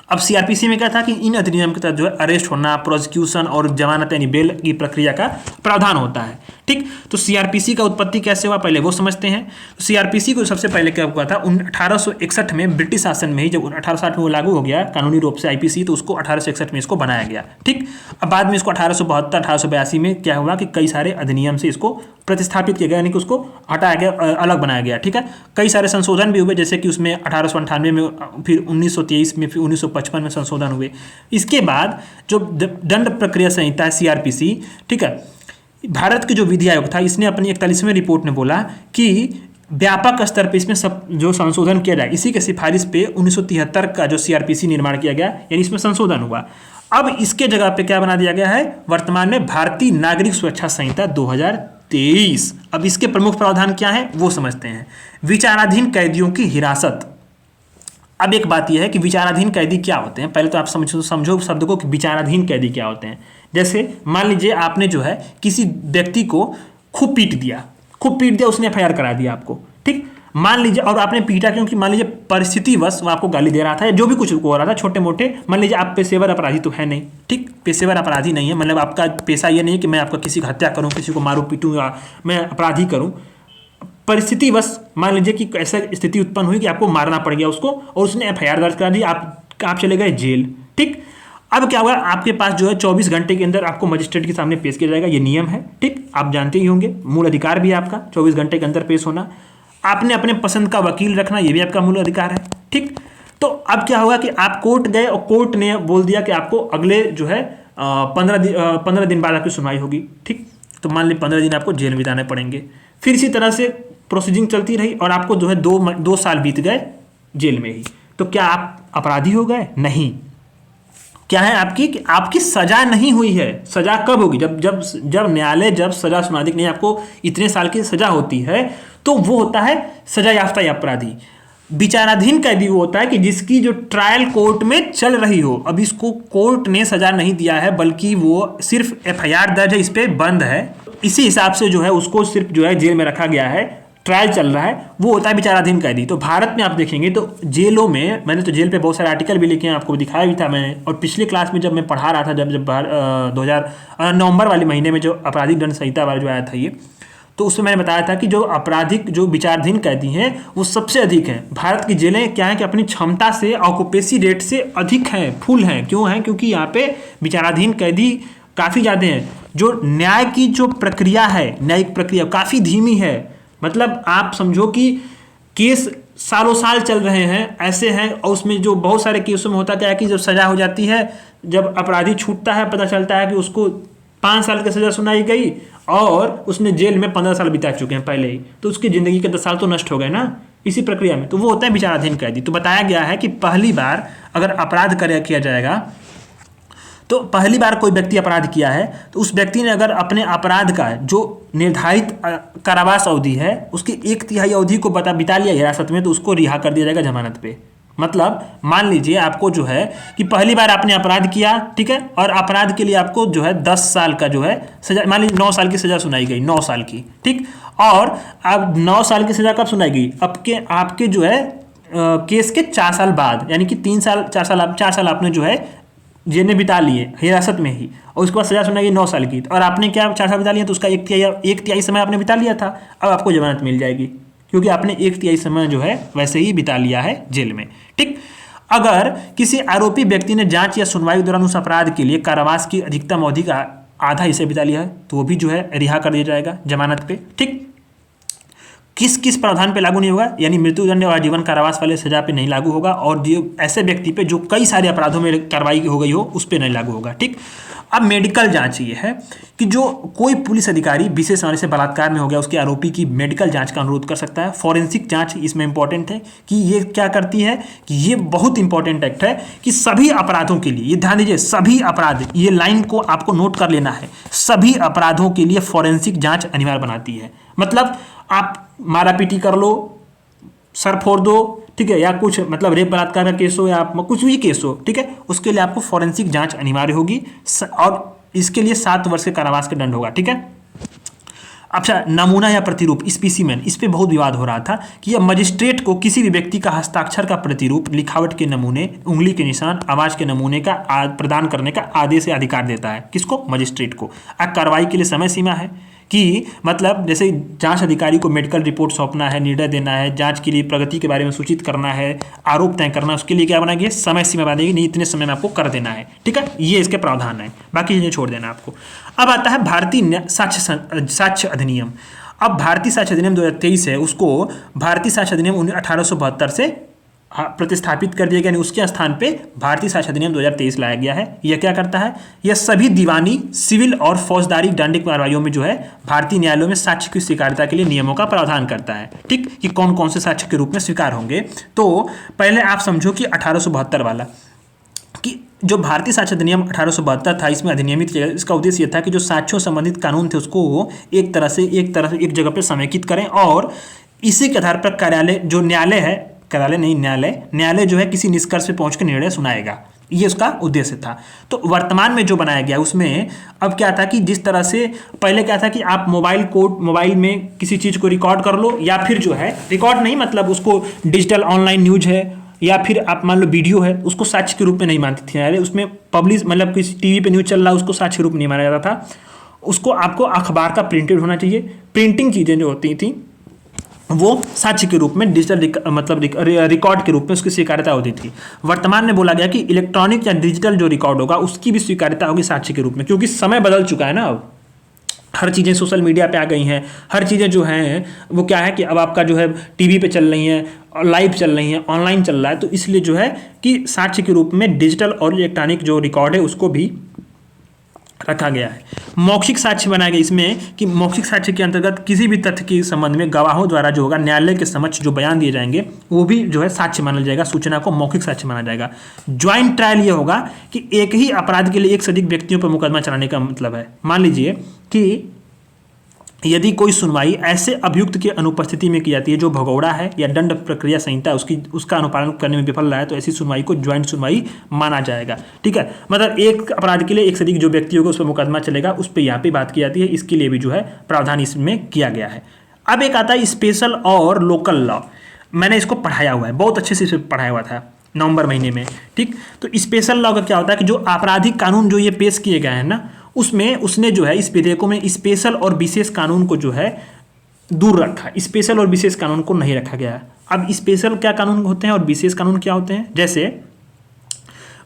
अब सीआरपीसी में क्या था कि इन अधिनियम के तहत जो है अरेस्ट होना, प्रोसिक्यूशन और जमानत यानी बेल की प्रक्रिया का प्रावधान होता है, ठीक। तो सीआरपीसी का उत्पत्ति कैसे हुआ पहले वो समझते हैं। तो सीआरपीसी को सबसे पहले क्या हुआ था 1861 में ब्रिटिश शासन में ही, जब 1860 में वो लागू हो गया कानूनी रूप से आईपीसी, तो उसको 1861 में इसको बनाया गया, ठीक। अब बाद में इसको 1872 1882 में क्या हुआ कि कई सारे अधिनियम से इसको प्रतिस्थापित किया गया, यानी कि उसको हटाया गया, अलग बनाया गया, ठीक है। कई सारे संशोधन भी हुए, जैसे कि उसमें 1898 में, फिर 1923 में, फिर 1955 में संशोधन हुए। इसके बाद जो दंड प्रक्रिया संहिता है सीआरपीसी, ठीक है, भारत के जो विधि आयोग था इसने अपनी 41वें रिपोर्ट में बोला कि व्यापक स्तर पर इसमें सब जो संशोधन किया जाए, इसी के सिफारिश पे 1973 का जो सीआरपीसी निर्माण किया गया, यानी इसमें संशोधन हुआ। अब इसके जगह पे क्या बना दिया गया है वर्तमान में भारतीय नागरिक सुरक्षा संहिता 2023। अब इसके प्रमुख प्रावधान क्या है वो समझते हैं। विचाराधीन कैदियों की हिरासत। अब एक बात यह है कि विचाराधीन कैदी क्या होते हैं, पहले तो आप समझो शब्द को कि विचाराधीन कैदी क्या होते हैं। जैसे मान लीजिए आपने जो है किसी व्यक्ति को खूब पीट दिया, उसने एफआईआर करा दिया आपको, ठीक। मान लीजिए, और आपने पीटा क्योंकि मान लीजिए परिस्थितिवश वो आपको गाली दे रहा था या जो भी कुछ हो रहा था छोटे मोटे, मान लीजिए आप पेशेवर अपराधी तो है नहीं, ठीक, पेशेवर अपराधी नहीं है, मतलब आपका पेशा ये नहीं है कि मैं आपका किसी की हत्या करूँ, किसी को मारूँ पीटूँ या मैं अपराधी करूँ। परिस्थितिवश मान लीजिए कि ऐसा स्थिति उत्पन्न हुई कि आपको मारना पड़ गया उसको, और उसने एफआईआर दर्ज करा दी, आप चले गए जेल, ठीक। अब क्या हुआ, आपके पास जो है 24 घंटे के अंदर आपको मजिस्ट्रेट के सामने पेश किया जाएगा, ये नियम है, ठीक, आप जानते ही होंगे, मूल अधिकार भी है आपका 24 घंटे के अंदर पेश होना। आपने अपने पसंद का वकील रखना, ये भी आपका मूल अधिकार है, ठीक। तो अब क्या होगा कि आप कोर्ट गए और कोर्ट ने बोल दिया कि आपको अगले जो है 15 दिन बाद आपकी सुनवाई होगी, ठीक। तो मान ली 15 दिन आपको जेल में बिताने पड़ेंगे। फिर इसी तरह से प्रोसीडिंग चलती रही और आपको जो है 2 साल बीत गए जेल में ही। तो क्या आप अपराधी हो गए? नहीं। क्या है आपकी सजा नहीं हुई है। सजा कब होगी? जब न्यायालय जब सजा सुना दे, नहीं आपको इतने साल की सजा होती है, तो वो होता है सजा याफ्ता या अपराधी। विचाराधीन कैदी वो होता है कि जिसकी जो ट्रायल कोर्ट में चल रही हो, अब इसको कोर्ट ने सजा नहीं दिया है बल्कि वो सिर्फ एफआईआर दर्ज है, इस पे बंद है, इसी हिसाब से जो है उसको सिर्फ जो है जेल में रखा गया है, ट्रायल चल रहा है, वो होता है विचाराधीन कैदी। तो भारत में आप देखेंगे तो जेलों में, मैंने तो जेल पे बहुत सारे आर्टिकल भी लिखे हैं, आपको दिखाया भी था मैंने, और पिछले क्लास में जब मैं पढ़ा रहा था, जब 2000 नवंबर वाले महीने में जो आपराधिक दंड संहिता वाला जो आया था ये, तो उसमें मैंने बताया था कि जो आपराधिक जो विचाराधीन कैदी हैं वो सबसे अधिक हैं। भारत की जेलें क्या है कि अपनी क्षमता से ऑक्यूपेंसी रेट से अधिक हैं, फुल हैं। क्यों हैं? क्योंकि यहाँ पे विचाराधीन कैदी काफ़ी ज़्यादा हैं। जो न्याय की जो प्रक्रिया है, न्यायिक प्रक्रिया काफ़ी धीमी है। मतलब आप समझो कि केस सालों साल चल रहे हैं, ऐसे हैं, और उसमें जो बहुत सारे केसों में होता क्या है कि जब सज़ा हो जाती है, जब अपराधी छूटता है, पता चलता है कि उसको 5 साल की सज़ा सुनाई गई और उसने जेल में 15 साल बिता चुके हैं पहले ही, तो उसकी ज़िंदगी के 10 साल तो नष्ट हो गए ना इसी प्रक्रिया में। तो वो होता है विचाराधीन कैदी। तो बताया गया है कि पहली बार अगर अपराध किया जाएगा, तो पहली बार कोई व्यक्ति अपराध किया है तो उस व्यक्ति ने अगर अपने अपराध का जो निर्धारित कारावास अवधि है उसकी 1/3 अवधि को बिता लिया हिरासत में, तो उसको रिहा कर दिया जाएगा जमानत पे। मतलब मान लीजिए आपको जो है कि पहली बार आपने अपराध किया, ठीक है, और अपराध के लिए आपको जो है 10 साल का जो है सजा, मान लीजिए 9 साल की सजा सुनाई गई, 9 साल की, ठीक। और अब 9 साल की सजा कब सुनाई गई? आपके जो है केस के 4 साल बाद, यानी कि 4 साल आपने जो है जेल में बिता लिए हिरासत में ही, और उसके बाद सजा सुनाई गई 9 साल की, और आपने क्या 4 साल बिता लिया, तो उसका 1/3 समय आपने बिता लिया था। अब आपको जमानत मिल जाएगी क्योंकि आपने 1/3 समय जो है वैसे ही बिता लिया है जेल में, ठीक। अगर किसी आरोपी व्यक्ति ने जांच या सुनवाई के दौरान उस अपराध के लिए कारावास की अधिकतम अवधि का आधा हिस्सा बिता लिया है, तो वो भी जो है रिहा कर दिया जाएगा जमानत पे, ठीक। किस किस प्रावधान पे लागू नहीं होगा? यानी मृत्युदंड और आजीवन कारावास वाले सजा पे नहीं लागू होगा, और जो ऐसे व्यक्ति पे जो कई सारे अपराधों में कार्रवाई हो गई हो उस पे नहीं लागू होगा, ठीक। अब मेडिकल जांच ये है कि जो कोई पुलिस अधिकारी विशेष रूप से बलात्कार में हो गया उसके आरोपी की मेडिकल जांच का अनुरोध कर सकता है। फॉरेंसिक जांच इसमें इंपॉर्टेंट है कि ये क्या करती है कि ये बहुत इंपॉर्टेंट एक्ट है कि सभी अपराधों के लिए, ये ध्यान दीजिए, सभी अपराध, ये लाइन को आपको नोट कर लेना है, सभी अपराधों के लिए फॉरेंसिक जांच अनिवार्य बनाती है। मतलब आप मारा पीटी कर लो, सर फोड़ दो, ठीक है, या कुछ मतलब रेप बलात्कार का केस हो या कुछ भी केस हो, ठीक है, उसके लिए आपको फॉरेंसिक जांच अनिवार्य होगी और इसके लिए 7 वर्ष के कारावास का दंड होगा। ठीक है। अच्छा, नमूना या प्रतिरूप, स्पेसिमेन, इस पे बहुत विवाद हो रहा था कि यह मजिस्ट्रेट को किसी भी व्यक्ति का हस्ताक्षर का प्रतिरूप, लिखावट के नमूने, उंगली के निशान, आवाज के नमूने का प्रदान करने का आदेश या अधिकार देता है। किसको? मजिस्ट्रेट को। कार्रवाई के लिए समय सीमा है कि मतलब जैसे जांच अधिकारी को मेडिकल रिपोर्ट सौंपना है, निर्णय देना है, जांच के लिए प्रगति के बारे में सूचित करना है, आरोप तय करना, उसके लिए क्या बनाएगी? समय सीमा बनाएगी, नहीं इतने समय में आपको कर देना है। ठीक है, ये इसके प्रावधान है, बाकी चीजें छोड़ देना आपको। अब आता है भारतीय साक्ष्य अधिनियम। अब भारतीय साक्ष्य अधिनियम 2023 है, उसको भारतीय साक्ष्य अधिनियम 1872 से प्रतिस्थापित कर दिया गया, यानी उसके स्थान पे भारतीय साक्ष्य अधिनियम 2023 लाया गया है। यह क्या करता है? यह सभी दीवानी, सिविल और फौजदारी दंडिक कार्रवाइयों में जो है भारतीय न्यायालयों में साक्ष्य की स्वीकार्यता के लिए नियमों का प्रावधान करता है। ठीक, कि कौन कौन से साक्ष्य के रूप में स्वीकार होंगे। तो पहले आप समझो कि 1872 वाला, कि जो भारतीय साक्ष्य अधिनियम 1872 था, इसमें अधिनियमित किया, इसका उद्देश्य यह था कि जो साक्ष्यों संबंधित कानून थे उसको एक तरह से एक जगह पर समेकित करें और इसी के आधार पर न्यायालय जो है किसी निष्कर्ष पे पहुंचकर निर्णय सुनाएगा। ये उसका उद्देश्य था। तो वर्तमान में जो बनाया गया उसमें अब क्या था कि जिस तरह से पहले क्या था कि आप मोबाइल में किसी चीज़ को रिकॉर्ड कर लो, या फिर जो है रिकॉर्ड नहीं मतलब उसको डिजिटल ऑनलाइन न्यूज है या फिर आप मान लो वीडियो है, उसको साक्ष्य के रूप में नहीं मानती थी न्यायालय। उसमें पब्लिश मतलब किसी टीवी पे न्यूज चल रहा है उसको साक्ष्य के रूप में नहीं माना जाता था। उसको आपको अखबार का प्रिंटेड होना चाहिए। प्रिंटिंग चीज़ें जो होती थी वो साक्ष्य के रूप में डिजिटल मतलब रिकॉर्ड के रूप में उसकी स्वीकार्यता होती थी। वर्तमान में बोला गया कि इलेक्ट्रॉनिक या डिजिटल जो रिकॉर्ड होगा उसकी भी स्वीकार्यता होगी साक्ष्य के रूप में, क्योंकि समय बदल चुका है ना। अब हर चीज़ें सोशल मीडिया पे आ गई हैं, हर चीज़ें जो हैं वो क्या है कि अब आपका जो है टीवी पे चल रही हैं, लाइव चल रही हैं, ऑनलाइन चल रहा है। तो इसलिए जो है कि साक्ष्य के रूप में डिजिटल और इलेक्ट्रॉनिक जो रिकॉर्ड है उसको भी रखा गया है। मौखिक साक्ष्य बनाया गया इसमें कि मौखिक साक्ष्य के अंतर्गत किसी भी तथ्य के संबंध में गवाहों द्वारा जो होगा न्यायालय के समक्ष जो बयान दिए जाएंगे वो भी जो है साक्ष्य माना जाएगा, सूचना को मौखिक साक्ष्य माना जाएगा। ज्वाइंट ट्रायल ये होगा कि एक ही अपराध के लिए एक से अधिक व्यक्तियों पर मुकदमा चलाने का मतलब है। मान लीजिए कि यदि कोई सुनवाई ऐसे अभियुक्त की अनुपस्थिति में की जाती है जो भगोड़ा है या दंड प्रक्रिया संहिता उसका अनुपालन करने में विफल रहा है, तो ऐसी सुनवाई को ज्वाइंट सुनवाई माना जाएगा। ठीक है, मतलब एक अपराध के लिए एक से अधिक जो व्यक्ति होगा उस पर मुकदमा चलेगा, उस पर यहाँ पे बात की जाती है। इसके लिए भी जो है प्रावधान इसमें किया गया है। अब एक आता है स्पेशल और लोकल लॉ। मैंने इसको पढ़ाया हुआ है, बहुत अच्छे से पढ़ाया हुआ था नवंबर महीने में। ठीक, तो स्पेशल लॉ का क्या होता है कि जो आपराधिक कानून जो ये पेश किए गए हैं ना, उसमें उसने जो है इस विधेयकों में स्पेशल और विशेष कानून को जो है दूर रखा। स्पेशल और विशेष कानून को नहीं रखा गया है। अब स्पेशल क्या कानून होते हैं और विशेष कानून क्या होते हैं? जैसे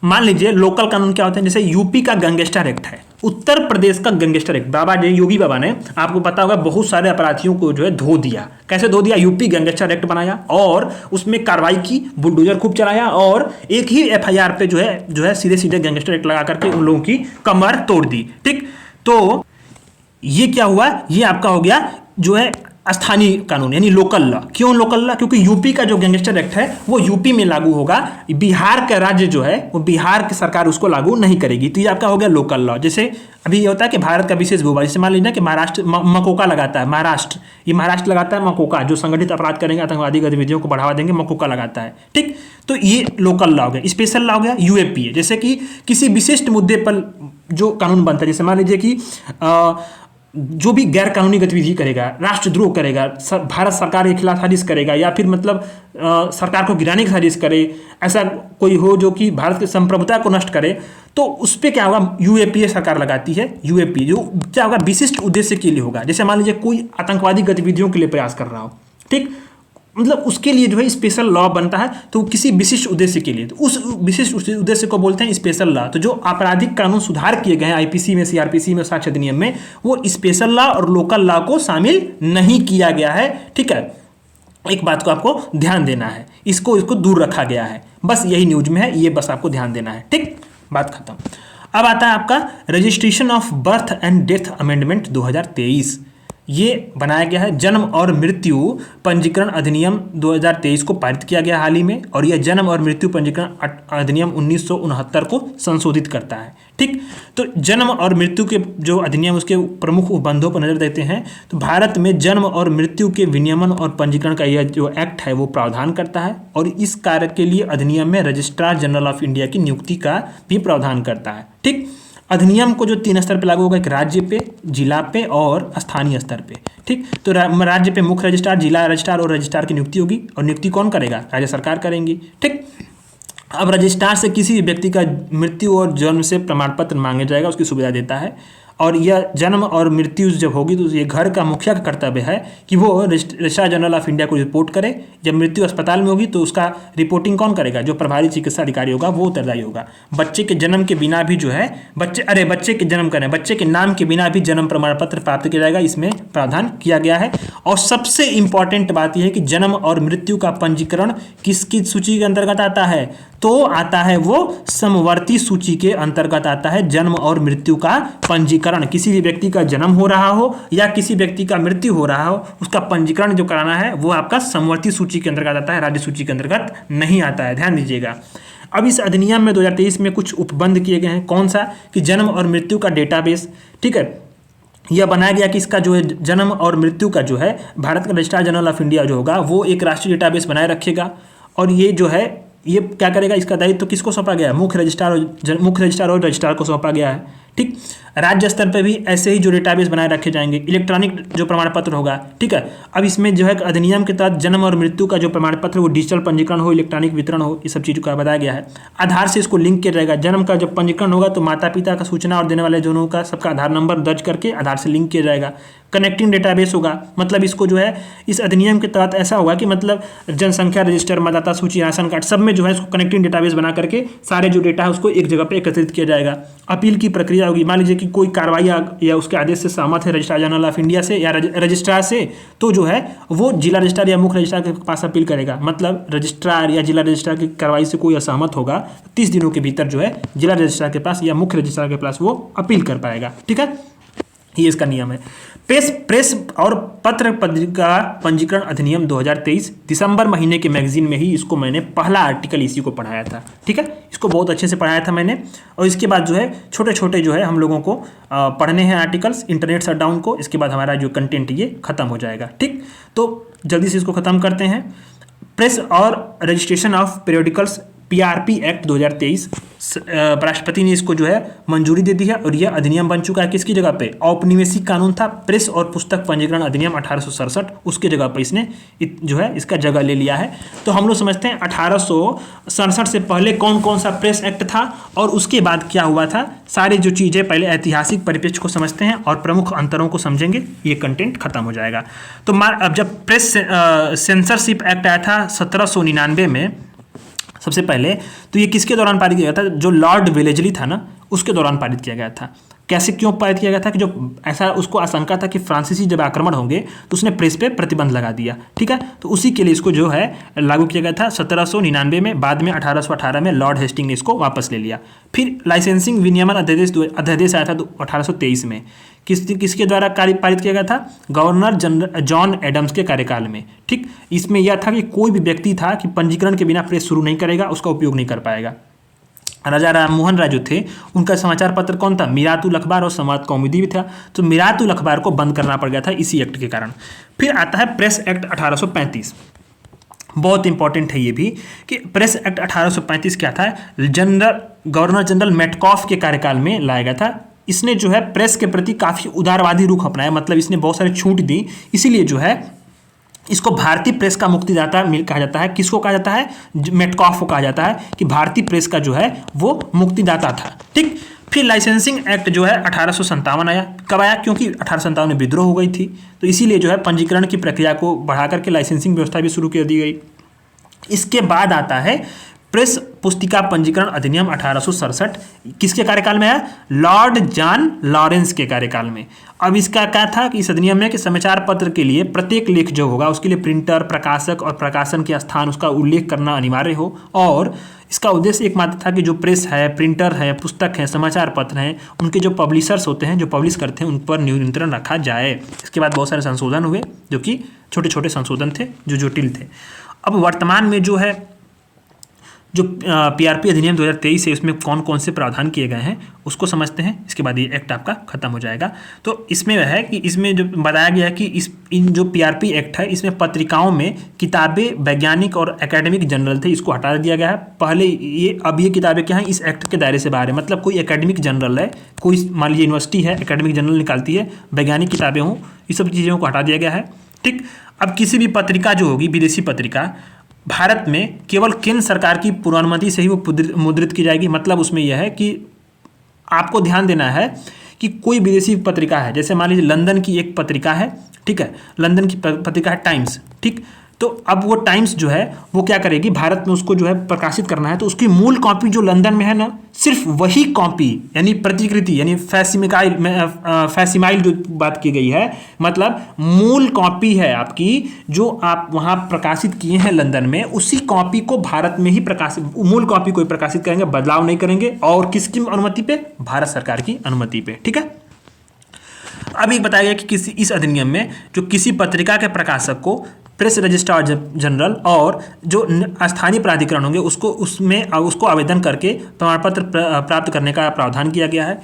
मान लीजिए लोकल कानून क्या होते हैं, जैसे यूपी का गैंगस्टर एक्ट है, उत्तर प्रदेश का गैंगस्टर एक्ट। योगी बाबा ने, आपको पता होगा, बहुत सारे अपराधियों को जो है धो दिया। कैसे धो दिया? यूपी गैंगस्टर एक्ट बनाया और उसमें कार्रवाई की, बुलडोजर खूब चलाया और एक ही एफआईआर पे जो है सीधे सीधे गैंगस्टर एक्ट लगा करके उन लोगों की कमर तोड़ दी। ठीक, तो ये क्या हुआ? ये आपका हो गया जो है स्थानीय कानून यानी लोकल लॉ। क्यों लोकल लॉ? क्योंकि यूपी का जो गैंगस्टर एक्ट है वो यूपी में लागू होगा, बिहार का राज्य जो है वो बिहार की सरकार उसको लागू नहीं करेगी। तो ये आपका हो गया लोकल लॉ। जैसे अभी ये होता है कि भारत का विशेष भूभाग, जैसे मान लीजिए कि महाराष्ट्र मकोका लगाता है, महाराष्ट्र लगाता है मकोका, जो संगठित अपराध करेंगे, आतंकवादी गतिविधियों को बढ़ावा देंगे, मकोका लगाता है। ठीक, तो ये लोकल लॉ हो गया। स्पेशल लॉ हो गया यूएपीए, जैसे कि किसी विशिष्ट मुद्दे पर जो कानून बनता है। जैसे मान लीजिए कि जो भी गैर कानूनी गतिविधि करेगा, राष्ट्रद्रोह करेगा, भारत सरकार के खिलाफ साजिश करेगा, या फिर मतलब सरकार को गिराने की साजिश करे, ऐसा कोई हो जो कि भारत की संप्रभुता को नष्ट करे, तो उस पर क्या होगा? यूएपीए सरकार लगाती है। यूएपीए जो क्या होगा? विशिष्ट उद्देश्य के लिए होगा। जैसे मान लीजिए कोई आतंकवादी गतिविधियों के लिए प्रयास कर रहा हो, ठीक, मतलब उसके लिए जो है स्पेशल लॉ बनता है, तो किसी विशिष्ट उद्देश्य के लिए, तो उस विशिष्ट उद्देश्य को बोलते हैं स्पेशल लॉ। तो जो आपराधिक कानून सुधार किए गए हैं आईपीसी में, सीआरपीसी में, साक्ष्य अधिनियम में, वो स्पेशल लॉ और लोकल लॉ को शामिल नहीं किया गया है। ठीक है, एक बात को आपको ध्यान देना है, इसको दूर रखा गया है, बस यही न्यूज में है, ये बस आपको ध्यान देना है। ठीक, बात खत्म। अब आता है आपका registration of birth and death amendment 2023। ये बनाया गया है। जन्म और मृत्यु पंजीकरण अधिनियम 2023 को पारित किया गया हाल ही में, और यह जन्म और मृत्यु पंजीकरण अधिनियम 1969 को संशोधित करता है। ठीक, तो जन्म और मृत्यु के जो अधिनियम उसके प्रमुख उपबंधों पर नजर देते हैं तो भारत में जन्म और मृत्यु के विनियमन और पंजीकरण का यह जो एक्ट है वो प्रावधान करता है, और इस कार्य के लिए अधिनियम में रजिस्ट्रार जनरल ऑफ इंडिया की नियुक्ति का भी प्रावधान करता है। ठीक, अधिनियम को जो 3 स्तर पर लागू होगा, एक राज्य पे, जिला पे और स्थानीय स्तर पे। ठीक, तो राज्य पे मुख्य रजिस्ट्रार, जिला रजिस्ट्रार और रजिस्ट्रार की नियुक्ति होगी, और नियुक्ति कौन करेगा? राज्य सरकार करेंगी। ठीक, अब रजिस्ट्रार से किसी भी व्यक्ति का मृत्यु और जन्म से प्रमाण पत्र मांगा जाएगा, उसकी सुविधा देता है। और यह जन्म और मृत्यु जब होगी तो ये घर का मुखिया का कर्तव्य है कि वो रजिस्ट्रार जनरल ऑफ इंडिया को रिपोर्ट करे। जब मृत्यु अस्पताल में होगी तो उसका रिपोर्टिंग कौन करेगा? जो प्रभारी चिकित्सा अधिकारी होगा वो उत्तरदायी होगा। बच्चे के जन्म के बिना भी जो है बच्चे के जन्म करें, बच्चे के नाम के बिना भी जन्म प्रमाण पत्र प्राप्त किया जाएगा, इसमें प्रावधान किया गया है। और सबसे इंपॉर्टेंट बात यह है कि जन्म और मृत्यु का पंजीकरण किसकी सूची के अंतर्गत आता है? तो आता है वो समवर्ती सूची के अंतर्गत आता है जन्म और मृत्यु का पंजीकरण। किसी भी व्यक्ति का जन्म हो रहा हो या किसी व्यक्ति का मृत्यु हो रहा हो, उसका पंजीकरण जो कराना है वो आपका समवर्ती सूची के अंतर्गत आता है, राज्य सूची के अंतर्गत नहीं आता है, ध्यान दीजिएगा। अब इस अधिनियम में 2023 में कुछ उपबंध किए गए हैं। कौन सा? कि जन्म और मृत्यु का डेटाबेस। ठीक है, यह बनाया गया कि इसका जो है जन्म और मृत्यु का जो है भारत का रजिस्ट्रार जनरल ऑफ इंडिया जो होगा वो एक राष्ट्रीय डेटाबेस बनाए रखेगा, और ये जो है ये क्या करेगा? इसका दायित्व तो किसको सौंपा गया है? मुख्य रजिस्ट्रार और रजिस्ट्रार को सौंपा गया है। ठीक, राज्य स्तर पर भी ऐसे ही जो डेटाबेस बनाए रखे जाएंगे, इलेक्ट्रॉनिक जो प्रमाण पत्र होगा। ठीक है, अब इसमें जो है अधिनियम के तहत जन्म और मृत्यु का जो प्रमाण पत्र वो डिजिटल पंजीकरण हो, इलेक्ट्रॉनिक वितरण हो, ये सब चीज़ों का बताया गया है। आधार से इसको लिंक किया जाएगा। जन्म का जब पंजीकरण होगा तो माता पिता का सूचना और देने वाले दोनों का सबका आधार नंबर दर्ज करके आधार से लिंक किया जाएगा। कनेक्टिंग डेटाबेस होगा, मतलब इसको जो है इस अधिनियम के तहत ऐसा होगा कि मतलब जनसंख्या रजिस्टर, मतदाता सूची, राशन कार्ड सब में जो है इसको कनेक्टिंग डेटाबेस बना करके सारे जो डेटा है उसको एक जगह पे एकत्रित किया जाएगा। अपील की प्रक्रिया होगी। मान लीजिए कि कोई कार्रवाई या उसके आदेश से सहमत है रजिस्ट्रार जनरल ऑफ इंडिया से या रजिस्ट्रार से, तो जो है वो जिला रजिस्ट्रार या मुख्य रजिस्ट्रार के पास अपील करेगा। मतलब रजिस्ट्रार या जिला रजिस्ट्रार की कार्रवाई से कोई असहमत होगा तो 30 दिनों के भीतर जो है जिला रजिस्ट्रार के पास या मुख्य रजिस्ट्रार के पास वो अपील कर पाएगा। ठीक है, ये इसका नियम है। प्रेस और पत्र पत्रिका पंजीकरण अधिनियम 2023 दिसंबर महीने के मैगजीन में ही इसको मैंने पहला आर्टिकल इसी को पढ़ाया था। ठीक है, इसको बहुत अच्छे से पढ़ाया था मैंने, और इसके बाद जो है छोटे छोटे जो है हम लोगों को पढ़ने हैं आर्टिकल्स इंटरनेट शटडाउन को। इसके बाद हमारा जो कंटेंट ये खत्म हो जाएगा। ठीक, तो जल्दी से इसको खत्म करते हैं। प्रेस और registration of periodicals PRP act 2023 राष्ट्रपति ने इसको जो है मंजूरी दे दी है, और यह अधिनियम बन चुका है। किसकी जगह पे? औपनिवेशिक कानून था प्रेस और पुस्तक पंजीकरण अधिनियम 1867, उसके जगह पे इसने जो है इसका जगह ले लिया है। तो हम लोग समझते हैं 1867 से पहले कौन कौन सा प्रेस एक्ट था और उसके बाद क्या हुआ था। सारी जो चीज़ें पहले ऐतिहासिक परिप्रेक्ष्य को समझते हैं और प्रमुख अंतरों को समझेंगे, ये कंटेंट खत्म हो जाएगा। तो अब जब प्रेस सेंसरशिप एक्ट आया था 1799 में सबसे पहले, तो ये किसके दौरान पारित किया गया था? जो लॉर्ड वेलेस्ली था ना, उसके दौरान पारित किया गया था। कैसे, क्यों पारित किया गया था? कि जो ऐसा उसको आशंका था कि फ्रांसीसी जब आक्रमण होंगे तो उसने प्रेस पे प्रतिबंध लगा दिया। ठीक है, तो उसी के लिए इसको जो है लागू किया गया था 1799 में। बाद में 1818 में लॉर्ड हेस्टिंग ने इसको वापस ले लिया। फिर लाइसेंसिंग विनियमन अध्यादेश आया था 1823 में। किसके द्वारा पारित किया गया था? गवर्नर जनरल जॉन एडम्स के कार्यकाल में। ठीक, इसमें यह था कि कोई भी व्यक्ति था कि पंजीकरण के बिना प्रेस शुरू नहीं करेगा, उसका उपयोग नहीं कर पाएगा। राजा राममोहन राय जो थे उनका समाचार पत्र कौन था? मीरातुल अखबार और संवाद कौमुदी भी था। तो मीरातुल अखबार को बंद करना पड़ गया था इसी एक्ट के कारण। फिर आता है प्रेस एक्ट 1835। बहुत इंपॉर्टेंट है ये भी कि प्रेस एक्ट 1835 क्या था? गवर्नर जनरल मेटकॉफ के कार्यकाल में लाया गया था। इसने जो है प्रेस के प्रति काफ़ी उदारवादी रुख अपनाया, मतलब इसने बहुत सारी छूट दी। इसीलिए जो है इसको भारतीय प्रेस का मुक्तिदाता कहा जाता है। किसको कहा जाता है? मेटकॉफ को कहा जाता है कि भारतीय प्रेस का जो है वो मुक्तिदाता था। ठीक, फिर लाइसेंसिंग एक्ट जो है 1857 आया। कब आया? क्योंकि 1857 में विद्रोह हो गई थी, तो इसीलिए जो है पंजीकरण की प्रक्रिया को बढ़ा करके लाइसेंसिंग व्यवस्था भी शुरू कर दी गई। इसके बाद आता है प्रेस पुस्तिका पंजीकरण अधिनियम 1867। किसके कार्यकाल में है? लॉर्ड जॉन लॉरेंस के कार्यकाल में। अब इसका क्या था कि इस अधिनियम में कि समाचार पत्र के लिए प्रत्येक लेख जो होगा उसके लिए प्रिंटर, प्रकाशक और प्रकाशन के स्थान उसका उल्लेख करना अनिवार्य हो, और इसका उद्देश्य एकमात्र था कि जो प्रेस है, प्रिंटर है, पुस्तक है, समाचार पत्र हैं, उनके जो पब्लिशर्स होते हैं, जो पब्लिश करते हैं, उन पर नियंत्रण रखा जाए। इसके बाद बहुत सारे संशोधन हुए जो कि छोटे छोटे संशोधन थे जो जटिल थे। अब वर्तमान में जो है जो पीआरपी अधिनियम 2023 है उसमें कौन कौन से प्रावधान किए गए हैं उसको समझते हैं। इसके बाद ये एक्ट आपका खत्म हो जाएगा। तो इसमें वह है कि इसमें जो बताया गया है कि इन जो पीआरपी एक्ट है इसमें पत्रिकाओं में किताबें वैज्ञानिक और एकेडमिक जर्नल थे, इसको हटा दिया गया है। पहले अब ये किताबें क्या हैं, इस एक्ट के दायरे से बाहर है। मतलब कोई एकेडमिक जर्नल है, कोई मान लीजिए यूनिवर्सिटी है, एकेडमिक जर्नल निकालती है, वैज्ञानिक किताबें हों, ये सब चीज़ों को हटा दिया गया है। ठीक, अब किसी भी पत्रिका जो होगी, विदेशी पत्रिका, भारत में केवल केंद्र सरकार की पूर्वानुमति से ही वो मुद्रित की जाएगी। मतलब उसमें यह है कि आपको ध्यान देना है कि कोई विदेशी पत्रिका है, जैसे मान लीजिए लंदन की एक पत्रिका है, ठीक है, लंदन की पत्रिका है टाइम्स, ठीक, तो अब वो टाइम्स जो है वो क्या करेगी, भारत में उसको जो है प्रकाशित करना है, तो उसकी मूल कॉपी जो लंदन में है ना, सिर्फ वही कॉपी यानी प्रतिकृति यानी फैसिमाइल जो बात की गई है, मतलब मूल कॉपी है आपकी जो आप वहाँ प्रकाशित किए हैं लंदन में, उसी कॉपी को भारत में ही प्रकाशित, मूल कॉपी को ही प्रकाशित करेंगे, बदलाव नहीं करेंगे। और किसकी अनुमति पे? भारत सरकार की अनुमति पे। ठीक है, अभी बताया गया कि इस अधिनियम में जो किसी पत्रिका के प्रकाशक को प्रेस रजिस्ट्रार जनरल और जो स्थानीय प्राधिकरण होंगे उसको आवेदन करके प्रमाण पत्र प्राप्त करने का प्रावधान किया गया है।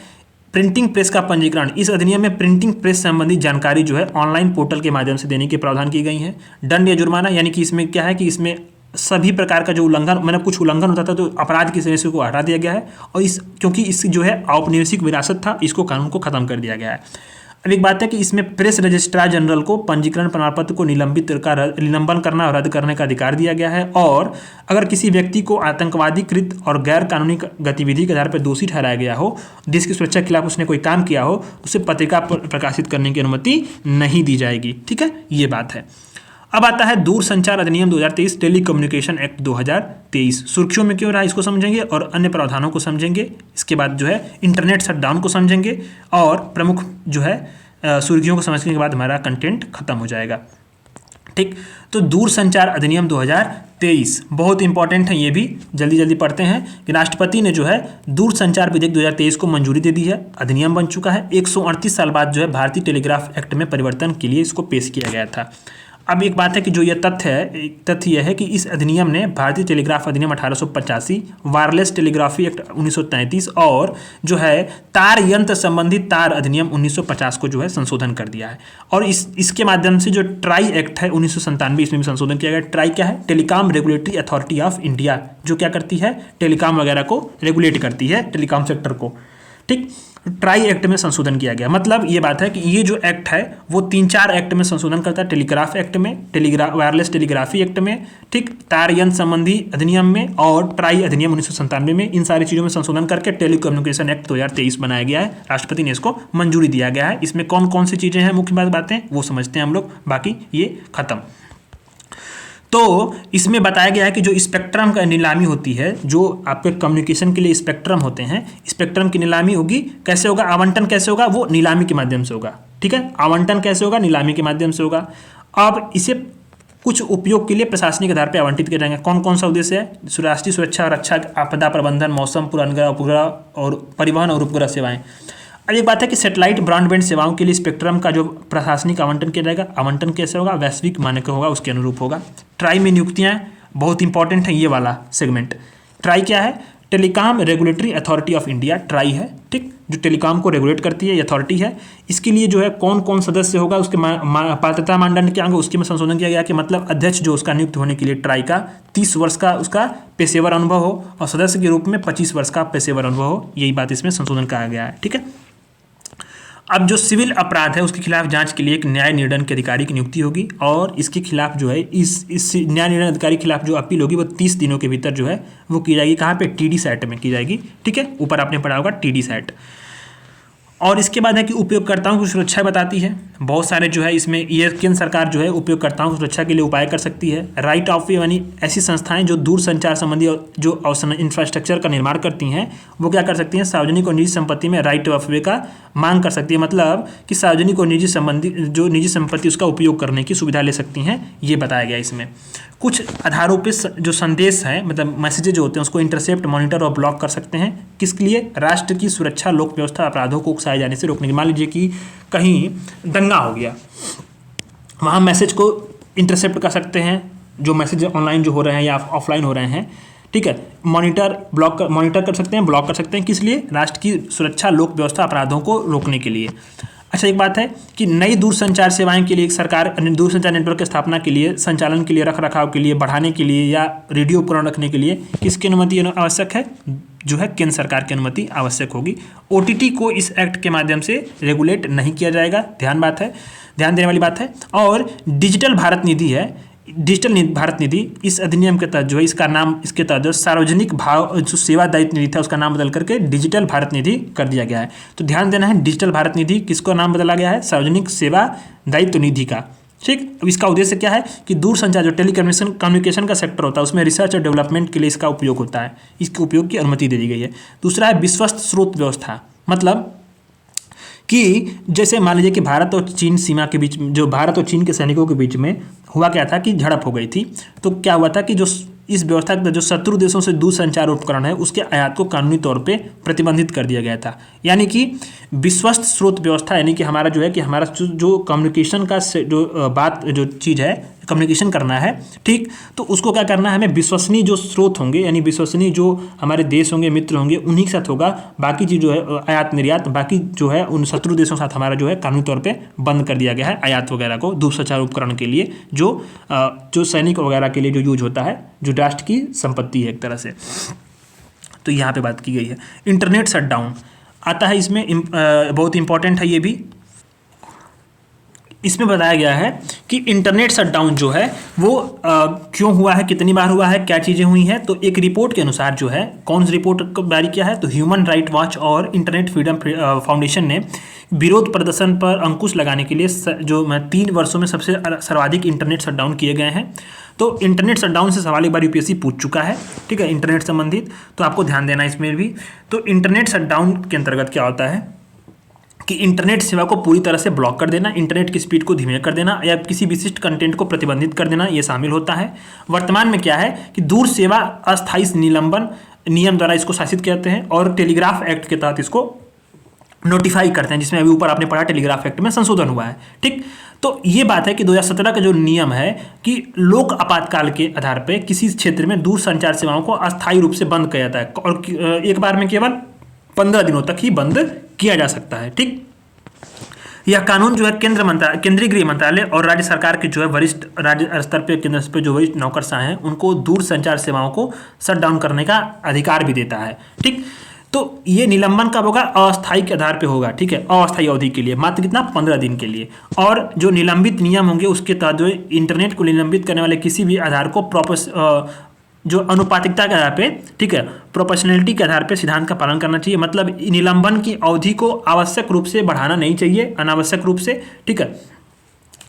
प्रिंटिंग प्रेस का पंजीकरण, इस अधिनियम में प्रिंटिंग प्रेस संबंधी जानकारी जो है ऑनलाइन पोर्टल के माध्यम से देने के प्रावधान की गई हैं। दंड या जुर्माना, यानी कि इसमें क्या है कि इसमें सभी प्रकार का जो उल्लंघन, मतलब कुछ उल्लंघन होता था तो अपराध की श्रेणी को हटा दिया गया है। और क्योंकि इस जो है औपनिवेशिक विरासत था, इसको कानून को खत्म कर दिया गया है। अब एक बात है कि इसमें प्रेस रजिस्ट्रार जनरल को पंजीकरण प्रमाण पत्र को निलंबन करना और रद्द करने का अधिकार दिया गया है। और अगर किसी व्यक्ति को आतंकवादी कृत और गैर कानूनी गतिविधि के आधार पर दोषी ठहराया गया हो, देश की सुरक्षा के खिलाफ उसने कोई काम किया हो, उसे पत्रिका प्रकाशित करने की अनुमति नहीं दी जाएगी। ठीक है, ये बात है। अब आता है दूरसंचार अधिनियम 2023, टेलीकम्युनिकेशन एक्ट 2023। सुर्खियों में क्यों रहा इसको समझेंगे और अन्य प्रावधानों को समझेंगे। इसके बाद जो है इंटरनेट शटडाउन को समझेंगे और प्रमुख जो है सुर्खियों को समझने के बाद हमारा कंटेंट खत्म हो जाएगा। ठीक, तो दूरसंचार अधिनियम 2023 बहुत इंपॉर्टेंट है, ये भी जल्दी जल्दी पढ़ते हैं कि राष्ट्रपति ने जो है दूरसंचार विधेयक 2023 को मंजूरी दे दी है, अधिनियम बन चुका है। 138 साल बाद जो है भारतीय टेलीग्राफ एक्ट में परिवर्तन के लिए इसको पेश किया गया था। अब एक बात है कि जो ये तथ्य यह है कि इस अधिनियम ने भारतीय टेलीग्राफ अधिनियम 1885, वायरलेस टेलीग्राफी एक्ट 1933 और जो है तार यंत्र संबंधी तार अधिनियम 1950 को जो है संशोधन कर दिया है। और इसके माध्यम से जो ट्राई एक्ट है 1997, इसमें भी संशोधन किया गया। ट्राई क्या है? Telecom regulatory authority of India, जो क्या करती है, टेलीकॉम वगैरह को रेगुलेट करती है, टेलीकॉम सेक्टर को। ठीक, ट्राई एक्ट में संशोधन किया गया। मतलब ये बात है कि ये जो एक्ट है वो 3-4 एक्ट में संशोधन करता है। टेलीग्राफ एक्ट में, वायरलेस टेलीग्राफी एक्ट में, ठीक, तार यंत्र संबंधी अधिनियम में और ट्राई अधिनियम 1997 में, इन सारी चीज़ों में संशोधन करके टेलीकम्युनिकेशन एक्ट 2023 बनाया गया है। राष्ट्रपति ने इसको मंजूरी दिया गया है। इसमें कौन कौन सी चीज़ें हैं, मुख्य बातें वो समझते हैं हम लोग, बाकी ये खत्म। तो इसमें बताया गया है कि जो स्पेक्ट्रम का नीलामी होती है, जो आपके कम्युनिकेशन के लिए स्पेक्ट्रम होते हैं, स्पेक्ट्रम की नीलामी होगी, कैसे होगा, आवंटन कैसे होगा, वो नीलामी के माध्यम से होगा। ठीक है, आवंटन कैसे होगा, नीलामी के माध्यम से होगा। अब इसे कुछ उपयोग के लिए प्रशासनिक आधार पर आवंटित किए जाएंगे। कौन कौन सा उद्देश्य है? राष्ट्रीय सुरक्षा और रक्षा, आपदा प्रबंधन, मौसम पूर्वानुमान, उपग्रह और परिवहन और उपग्रह सेवाएं। अब एक बात है कि सैटेलाइट ब्रॉडबैंड सेवाओं के लिए स्पेक्ट्रम का जो प्रशासनिक आवंटन किया जाएगा, आवंटन कैसे होगा, वैश्विक मानक होगा, उसके अनुरूप होगा। ट्राई में नियुक्तियां बहुत इंपॉर्टेंट है, ये वाला सेगमेंट। ट्राई क्या है? Telecom regulatory authority of India, try है। ठीक, जो टेलीकॉम को रेगुलेट करती है, ये अथॉरिटी है। इसके लिए जो है कौन कौन सदस्य होगा, उसके पात्रता मानदंड क्या होंगे, उसके में संशोधन किया गया कि मतलब अध्यक्ष जो उसका नियुक्त होने के लिए ट्राई का 30 वर्ष का उसका पेशेवर अनुभव हो और सदस्य के रूप में 25 वर्ष का पेशेवर अनुभव हो, यही बात इसमें संशोधन कहा गया है। ठीक है, अब जो सिविल अपराध है उसके खिलाफ जांच के लिए एक न्याय निर्णय के अधिकारी की नियुक्ति होगी और इसके खिलाफ जो है इस न्याय निर्णय अधिकारी के खिलाफ जो अपील होगी वो 30 दिनों के भीतर जो है वो की जाएगी। कहाँ पे? टीडी सैट में की जाएगी। ठीक है, ऊपर आपने पढ़ा होगा टीडी सैट। और इसके बाद है कि उपयोगकर्ताओं की सुरक्षा बताती है। बहुत सारे जो है इसमें ये केंद्र सरकार जो है उपयोगकर्ताओं की सुरक्षा के लिए उपाय कर सकती है। राइट ऑफ वे यानी ऐसी संस्थाएं जो दूर संचार संबंधी जो इंफ्रास्ट्रक्चर का निर्माण करती हैं वो क्या कर सकती हैं, सार्वजनिक और निजी संपत्ति में राइट ऑफ वे का मांग कर सकती है। मतलब कि सार्वजनिक और निजी संबंधी जो निजी संपत्ति उसका उपयोग करने की सुविधा ले सकती हैं, ये बताया गया इसमें। कुछ आधारों पे जो संदेश है मतलब मैसेजेज जो होते हैं उसको इंटरसेप्ट, मॉनिटर और ब्लॉक कर सकते हैं। किसके लिए? राष्ट्र की सुरक्षा, लोक व्यवस्था, अपराधों को उकसाए जाने से रोकने के। मान लीजिए कि कहीं दंगा हो गया, वहाँ मैसेज को इंटरसेप्ट कर सकते हैं, जो मैसेज ऑनलाइन जो हो रहे हैं या ऑफलाइन हो रहे हैं, ठीक है। मॉनिटर कर सकते हैं, ब्लॉक कर सकते हैं। किस लिए? राष्ट्र की सुरक्षा, लोक व्यवस्था, अपराधों को रोकने के लिए। अच्छा, एक बात है कि नई दूरसंचार सेवाएं के लिए सरकार दूरसंचार नेटवर्क की स्थापना के लिए, संचालन के लिए, रख रखाव के लिए, बढ़ाने के लिए या रेडियो उपकरण रखने के लिए किसकी अनुमति आवश्यक है? जो है केंद्र सरकार की अनुमति आवश्यक होगी। ओटीटी को इस एक्ट के माध्यम से रेगुलेट नहीं किया जाएगा, ध्यान देने वाली बात है। और डिजिटल भारत निधि है, डिजिटल भारत निधि इस अधिनियम के तहत जो है इसका नाम, इसके तहत जो सार्वजनिक भाव जो सेवा दायित्व निधि था उसका नाम बदल करके डिजिटल भारत निधि कर दिया गया है। तो ध्यान देना है, डिजिटल भारत निधि किसको नाम बदला गया है? सार्वजनिक सेवा दायित्व निधि का। ठीक, अब इसका उद्देश्य क्या है कि दूरसंचार जो कम्युनिकेशन का सेक्टर होता है उसमें रिसर्च और डेवलपमेंट के लिए इसका उपयोग होता है, इसके उपयोग की अनुमति दे दी गई है। दूसरा है विश्वस्त स्रोत व्यवस्था, मतलब कि जैसे मान लीजिए कि भारत और चीन सीमा के बीच, जो भारत और चीन के सैनिकों के बीच में हुआ क्या था कि झड़प हो गई थी। तो क्या हुआ था कि जो इस व्यवस्था के जो शत्रु देशों से दूरसंचार उपकरण है उसके आयात को कानूनी तौर पे प्रतिबंधित कर दिया गया था। यानी कि विश्वस्त स्रोत व्यवस्था, यानी कि हमारा जो है कि हमारा जो कम्युनिकेशन का जो चीज़ है, कम्युनिकेशन करना है, ठीक, तो उसको क्या करना है, हमें विश्वसनीय जो स्रोत होंगे यानी विश्वसनीय जो हमारे देश होंगे, मित्र होंगे, उन्हीं के साथ होगा। बाकी चीज़ जो है आयात निर्यात, बाकी जो है उन शत्रु देशों के साथ हमारा जो है कानूनी तौर पे बंद कर दिया गया है आयात वगैरह को, दूरसंचार उपकरण के लिए जो सैनिक वगैरह के लिए जो यूज होता है, जो राष्ट्र की संपत्ति है एक तरह से। तो यहाँ पे बात की गई है। इंटरनेट शटडाउन आता है इसमें, बहुत इंपॉर्टेंट है ये भी। इसमें बताया गया है कि इंटरनेट शटडाउन जो है वो क्यों हुआ है, कितनी बार हुआ है, क्या चीज़ें हुई हैं। तो एक रिपोर्ट के अनुसार जो है, कौन सी रिपोर्ट को जारी किया है, तो ह्यूमन राइट वॉच और इंटरनेट फ्रीडम फाउंडेशन ने विरोध प्रदर्शन पर अंकुश लगाने के लिए जो 3 वर्षों में सबसे सर्वाधिक इंटरनेट शटडाउन किए गए हैं। तो इंटरनेट शटडाउन से सवाल एक बार यूपीएससी पूछ चुका है, ठीक है, इंटरनेट संबंधित, तो आपको ध्यान देना इसमें भी। तो इंटरनेट शटडाउन के अंतर्गत क्या होता है कि इंटरनेट सेवा को पूरी तरह से ब्लॉक कर देना, इंटरनेट की स्पीड को धीमे कर देना या किसी विशिष्ट कंटेंट को प्रतिबंधित कर देना, ये शामिल होता है। वर्तमान में क्या है कि दूर सेवा अस्थायी निलंबन नियम द्वारा इसको शासित करते हैं और टेलीग्राफ एक्ट के तहत इसको नोटिफाई करते हैं, जिसमें अभी ऊपर आपने पढ़ा टेलीग्राफ एक्ट में संशोधन हुआ है, ठीक। तो ये बात है कि 2017 का जो नियम है कि लोक आपातकाल के आधार पर किसी क्षेत्र में दूर संचार सेवाओं को अस्थायी रूप से बंद किया जाता है और एक बार में केवल 15 दिनों तक ही बंद किया जा सकता है, ठीक। यह कानून जो है केंद्रीय गृह मंत्रालय और राज्य सरकार के जो है वरिष्ठ राज्य स्तर पे, केंद्र स्तर पे जो वरिष्ठ नौकरशाह हैं उनको दूर संचार सेवाओं को शट डाउन करने का अधिकार भी देता है, ठीक। तो ये निलंबन कब होगा? अस्थायी के आधार पे होगा, ठीक है, अस्थायी अवधि के लिए, मात्र कितना? 15 दिन के लिए। और जो निलंबित नियम होंगे उसके तहत जो इंटरनेट को निलंबित करने वाले किसी भी आधार को जो अनुपातिकता के आधार पे, ठीक है, प्रोपोर्शनैलिटी के आधार पे सिद्धांत का पालन करना चाहिए। मतलब निलंबन की अवधि को आवश्यक रूप से बढ़ाना नहीं चाहिए, अनावश्यक रूप से, ठीक है।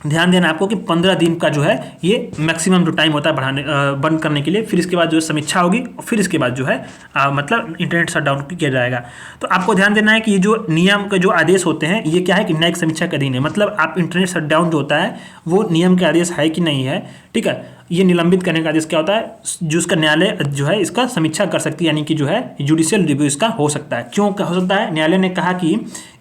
ध्यान देना आपको कि 15 दिन का जो है ये मैक्सिमम जो टाइम होता है बंद करने के लिए। फिर इसके बाद जो है समीक्षा होगी और फिर इसके बाद जो है मतलब इंटरनेट शटडाउन किया जाएगा। तो आपको ध्यान देना है कि ये जो नियम के जो आदेश होते हैं ये क्या है कि न्यायिक समीक्षा के अधीन है। मतलब आप इंटरनेट शटडाउन जो होता है वो नियम के आदेश है कि नहीं है, ठीक है। ये निलंबित करने का आदेश क्या होता है, जो उसका न्यायालय जो है इसका समीक्षा कर सकती है, यानी कि जो है जुडिशियल रिव्यू इसका हो सकता है। क्यों हो सकता है? न्यायालय ने कहा कि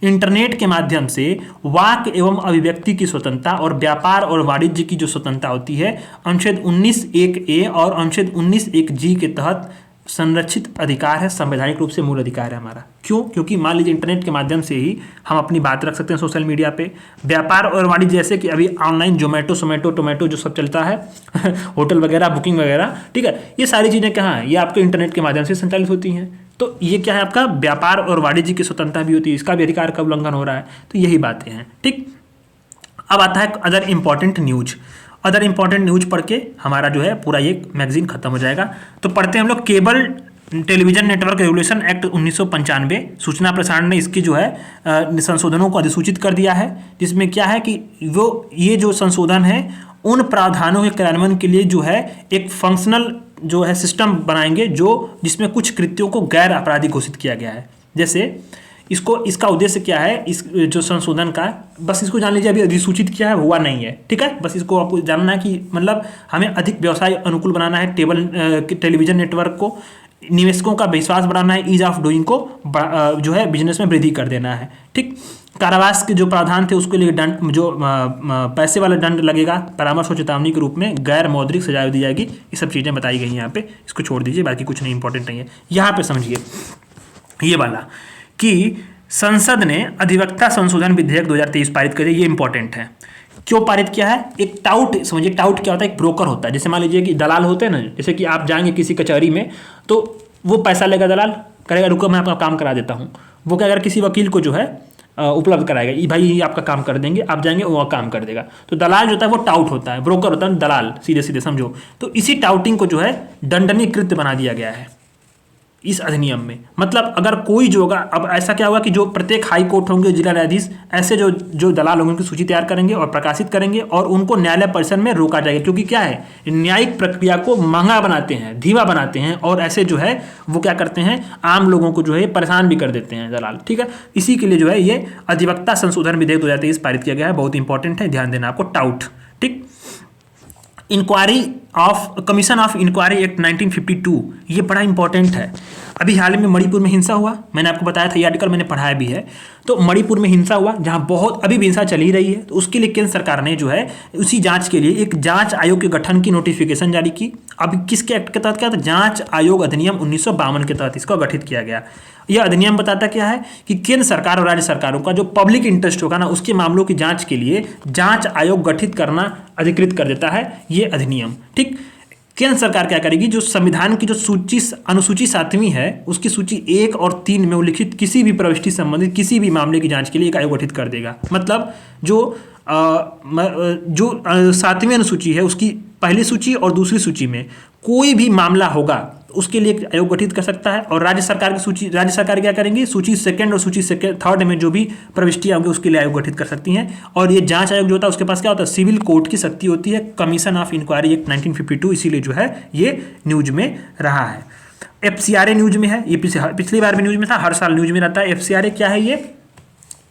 इंटरनेट के माध्यम से वाक एवं अभिव्यक्ति की स्वतंत्रता और व्यापार और वाणिज्य की जो स्वतंत्रता होती है अनुच्छेद 19(1)(a) और अनुच्छेद 19(1)(g) के तहत संरक्षित अधिकार है, संवैधानिक रूप से मूल अधिकार है हमारा। क्यों? क्योंकि मान लीजिए इंटरनेट के माध्यम से ही हम अपनी बात रख सकते हैं सोशल मीडिया पे। व्यापार और वाणिज्य, जैसे कि अभी ऑनलाइन जोमेटो, टोमेटो जो सब चलता है होटल वगैरह, बुकिंग वगैरह, ठीक है, ये सारी चीज़ें कहाँ हैं? ये आपके इंटरनेट के माध्यम से संचालित होती हैं। तो ये क्या है, आपका व्यापार और वाणिज्य की स्वतंत्रता भी होती है, इसका भी अधिकार का उल्लंघन हो रहा है। तो यही बातें हैं, ठीक। अब आता है other important news. Other important news पढ़ के हमारा जो है पूरा ये मैगजीन खत्म हो जाएगा। तो पढ़ते हैं हम लोग, cable television network regulation act 1995 सूचना प्रसारण ने इसकी जो है संशोधनों को अधिसूचित कर दिया है, जिसमें क्या है कि वो ये जो संशोधन है उन प्रावधानों के कार्यान्वयन के लिए जो है एक फंक्शनल जो है सिस्टम बनाएंगे जो जिसमें कुछ कृत्यों को गैर आपराधिक घोषित किया गया है। जैसे इसका उद्देश्य क्या है, इस जो संशोधन का, बस इसको जान लीजिए, अभी अधिसूचित किया है, हुआ नहीं है, ठीक है। बस इसको आपको जानना है कि मतलब हमें अधिक व्यवसाय अनुकूल बनाना है टेलीविजन नेटवर्क को, निवेशकों का विश्वास बढ़ाना है, ईज ऑफ डूइंग को जो है बिजनेस में वृद्धि कर देना है, ठीक। कारावास के जो प्रावधान थे उसके लिए दंड, जो पैसे वाला दंड लगेगा, परामर्श और चेतावनी के रूप में गैर मौद्रिक सजा दी जाएगी। ये सब चीज़ें बताई गई हैं यहाँ पे, इसको छोड़ दीजिए, बाकी कुछ नहीं, इंपॉर्टेंट नहीं है। यहाँ पे समझिए ये वाला कि संसद ने अधिवक्ता संशोधन विधेयक 2023 पारित कर दिया। ये इंपॉर्टेंट है। क्यों पारित किया है? एक टाउट, समझिए टाउट क्या होता है, एक ब्रोकर होता है। जैसे मान लीजिए कि दलाल होते हैं ना, जैसे कि आप जाएंगे किसी कचहरी में तो वो पैसा लेगा, दलाल करेगा रुको मैं आपका काम करा देता हूँ, वो क्या अगर किसी वकील को जो है उपलब्ध कराएगा, ये भाई ये आपका काम कर देंगे, आप जाएंगे वो काम कर देगा। तो दलाल जो होता है वो टाउट होता है, ब्रोकर होता है दलाल, सीधे सीधे समझो। तो इसी टाउटिंग को जो है दंडनीकृत बना दिया गया है इस अधिनियम में। मतलब अगर कोई जो होगा, अब ऐसा क्या होगा कि जो प्रत्येक हाई कोर्ट होंगे, जिला न्यायाधीश, ऐसे जो दलाल होंगे उनकी सूची तैयार करेंगे और प्रकाशित करेंगे और उनको न्यायालय परिसर में रोका जाएगा, क्योंकि क्या है, न्यायिक प्रक्रिया को महंगा बनाते हैं, धीमा बनाते हैं, और ऐसे जो है वो क्या करते हैं, आम लोगों को जो है परेशान भी कर देते हैं दलाल, ठीक है। इसी के लिए जो है ये अधिवक्ता संशोधन विधेयक 2023 पारित किया गया है, बहुत इंपॉर्टेंट है, ध्यान देना आपको, टाउट, ठीक। कमीशन ऑफ इंक्वायरी एक्ट 1952, ये बड़ा इंपॉर्टेंट है। अभी हाल में मणिपुर में हिंसा हुआ, मैंने आपको बताया था, ये आर्टिकल मैंने पढ़ाया भी है। तो मणिपुर में हिंसा हुआ, जहां बहुत अभी भी हिंसा चली रही है, तो उसके लिए केंद्र सरकार ने जो है उसी जांच के लिए एक जांच आयोग के गठन की नोटिफिकेशन जारी की। अब किसके एक्ट के तहत क्या था? जांच आयोग अधिनियम 1952 के तहत इसको गठित किया गया। यह अधिनियम बताता क्या है कि केंद्र सरकार और राज्य सरकारों का जो पब्लिक इंटरेस्ट होगा ना, उसके मामलों की जांच के लिए जांच आयोग गठित करना अधिकृत कर देता है ये अधिनियम, ठीक। केंद्र सरकार क्या करेगी, जो संविधान की जो अनुसूची 7वीं है, उसकी सूची 1 और 3 में उल्लिखित किसी भी प्रविष्टि संबंधित किसी भी मामले की जांच के लिए एक आयोग गठित कर देगा। मतलब जो 7वीं अनुसूची है उसकी पहली सूची और दूसरी सूची में कोई भी मामला होगा उसके लिए एक आयोग गठित कर सकता है। और राज्य सरकार की सूची, राज्य सरकार क्या करेंगी, सूची 2 और सूची 3 में जो भी प्रविष्टियां होंगी उसके लिए आयोग गठित कर सकती हैं। और ये जांच आयोग जो होता है उसके पास क्या होता है, सिविल कोर्ट की शक्ति होती है। कमीशन ऑफ इंक्वायरी एक्ट 1952 इसीलिए जो है ये न्यूज में रहा है। FCRA न्यूज में है, ये पिछली बार भी न्यूज में था, हर साल न्यूज में रहता है। FCRA क्या है ये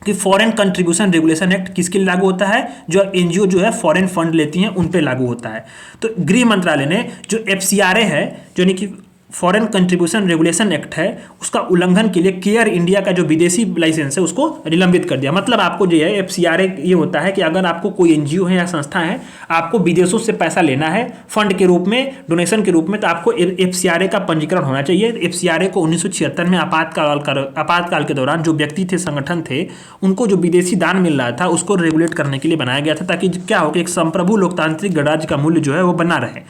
कि फॉरेन कंट्रीब्यूशन रेगुलेशन एक्ट किसके लिए लागू होता है, जो एनजीओ जो है फॉरेन फंड लेती हैं उन पे लागू होता है। तो गृह मंत्रालय ने जो FCRA है, जो यानी कि फॉरेन कंट्रीब्यूशन रेगुलेशन एक्ट है, उसका उल्लंघन के लिए केयर इंडिया का जो विदेशी लाइसेंस है उसको निलंबित कर दिया। मतलब आपको जो है FCRA ये होता है कि अगर आपको कोई एनजीओ है या संस्था है, आपको विदेशों से पैसा लेना है फंड के रूप में, डोनेशन के रूप में, तो आपको FCRA का पंजीकरण होना चाहिए। FCRA को 1976 में आपातकाल के दौरान जो व्यक्ति थे, संगठन थे, उनको जो विदेशी दान मिल रहा था उसको रेगुलेट करने के लिए बनाया गया था, ताकि क्या हो कि एक संप्रभु लोकतांत्रिक गणराज्य का मूल्य जो है वो बना रहे।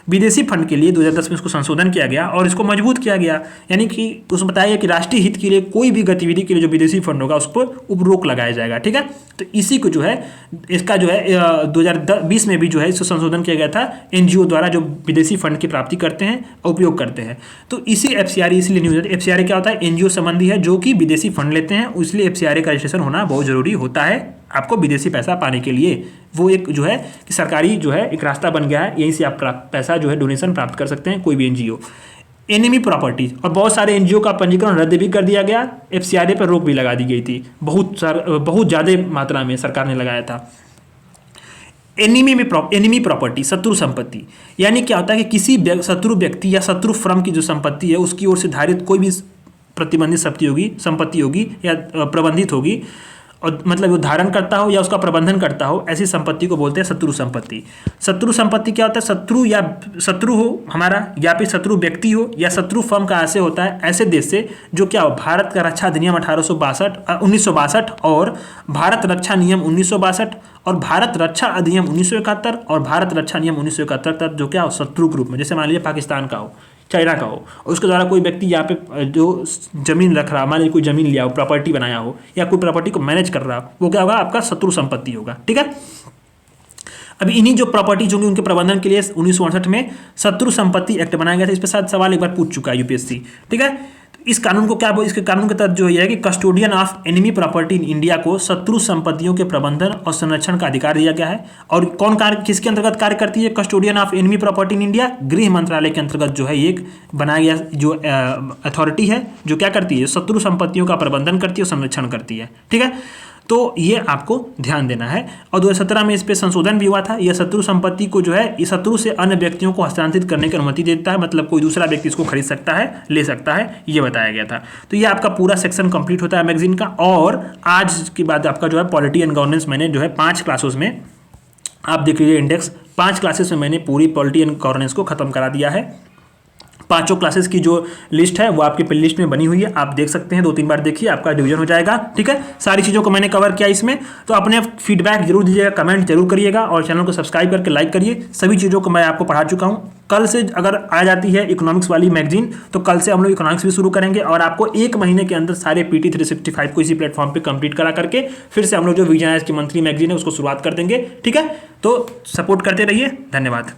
विदेशी फंड के लिए 2010 में इसको संशोधन किया गया और इसको मजबूत किया गया, यानी कि उसमें बताया गया कि राष्ट्रीय हित के लिए कोई भी गतिविधि के लिए जो विदेशी फंड होगा उस पर रोक लगाया जाएगा, ठीक है। तो इसी को जो है इसका जो है 2020 में भी जो है इसको संशोधन किया गया था, एनजीओ द्वारा जो विदेशी फंड की प्राप्ति करते हैं और उपयोग करते हैं। तो इसी FCRA इसलिए न्यूज है। FCRA क्या होता है, एनजीओ संबंधी है जो कि विदेशी फंड लेते हैं, इसलिए FCRA का रजिस्ट्रेशन होना बहुत जरूरी होता है आपको विदेशी पैसा पाने के लिए। वो एक जो है कि सरकारी जो है एक रास्ता बन गया है, यहीं से आप पैसा जो है डोनेशन प्राप्त कर सकते हैं कोई भी एनजीओ। एनिमी प्रॉपर्टीज, और बहुत सारे एनजीओ का पंजीकरण रद्द भी कर दिया गया, FCRA पर रोक भी लगा दी गई थी, बहुत ज़्यादा मात्रा में सरकार ने लगाया था। एनिमी प्रॉपर्टी, शत्रु संपत्ति, यानी क्या होता है कि किसी शत्रु व्यक्ति या शत्रु फर्म की जो संपत्ति है उसकी ओर से धारित कोई भी प्रतिबंधित संपत्ति होगी या प्रबंधित होगी, और मतलब वो धारण करता हो या उसका प्रबंधन करता हो, ऐसी संपत्ति को बोलते हैं शत्रु संपत्ति। शत्रु संपत्ति क्या होता है, शत्रु हो हमारा, या फिर शत्रु व्यक्ति हो या शत्रु फर्म का आशय होता है ऐसे देश से जो क्या हो, भारत का रक्षा अधिनियम 1962 और भारत रक्षा नियम 1962 और भारत रक्षा अधिनियम 1971 और भारत रक्षा नियम 1971 तक जो क्या हो, शत्रु के रूप में, जैसे मान लीजिए पाकिस्तान का हो, चाइना का हो, और उसके द्वारा कोई व्यक्ति यहाँ पे जो जमीन रख रहा, मान लीजिए कोई जमीन लिया हो, प्रॉपर्टी बनाया हो, या कोई प्रॉपर्टी को मैनेज कर रहा हो, वो क्या होगा, आपका शत्रु संपत्ति होगा, ठीक है। अब इन्हीं जो प्रॉपर्टीज होंगी उनके प्रबंधन के लिए 1968 में शत्रु संपत्ति एक्ट बनाया गया था। इस पर शायद सवाल एक बार पूछ चुका है यूपीएससी, ठीक है। तो इस कानून को क्या इसके कानून के तहत जो है कि custodian of enemy property in India को शत्रु संपत्तियों के प्रबंधन और संरक्षण का अधिकार दिया गया है। और कौन कार्य किसके अंतर्गत कार्य करती है custodian of enemy property in India? गृह मंत्रालय के अंतर्गत जो है एक बनाया गया जो अथॉरिटी है जो क्या करती है, शत्रु संपत्तियों का प्रबंधन करती है और संरक्षण करती है, ठीक है। तो ये आपको ध्यान देना है। और 2017 में इस पर संशोधन भी हुआ था। यह शत्रु संपत्ति को जो है इस शत्रु से अन्य व्यक्तियों को हस्तांतरित करने की अनुमति देता है, मतलब कोई दूसरा व्यक्ति इसको खरीद सकता है, ले सकता है, ये बताया गया था। तो ये आपका पूरा सेक्शन कंप्लीट होता है मैगजीन का। और आज के बाद आपका जो है पॉलिटी एंड गवर्नेंस मैंने जो है 5 क्लासेस में आप देख लीजिए इंडेक्स, 5 क्लासेस में मैंने पूरी पॉलिटी एंड गवर्नेंस को खत्म करा दिया है। 5 क्लासेस की जो लिस्ट है वो आपके प्ले लिस्ट में बनी हुई है, आप देख सकते हैं, 2-3 बार देखिए, आपका डिवीजन हो जाएगा, ठीक है। सारी चीज़ों को मैंने कवर किया इसमें। तो अपने फीडबैक जरूर दीजिएगा, कमेंट जरूर करिएगा और चैनल को सब्सक्राइब करके लाइक करिए। सभी चीज़ों को मैं आपको पढ़ा चुका हूँ। कल से अगर आ जाती है इकोनॉमिक्स वाली मैगजीन तो कल से हम लोग इकोनॉमिक्स भी शुरू करेंगे और आपको 1 महीने के अंदर सारे PT 365 को इसी प्लेटफॉर्म पे कंप्लीट करा करके फिर से हम लोग जो विजय की मंथली मैगजीन है उसको शुरुआत कर देंगे, ठीक है। तो सपोर्ट करते रहिए, धन्यवाद।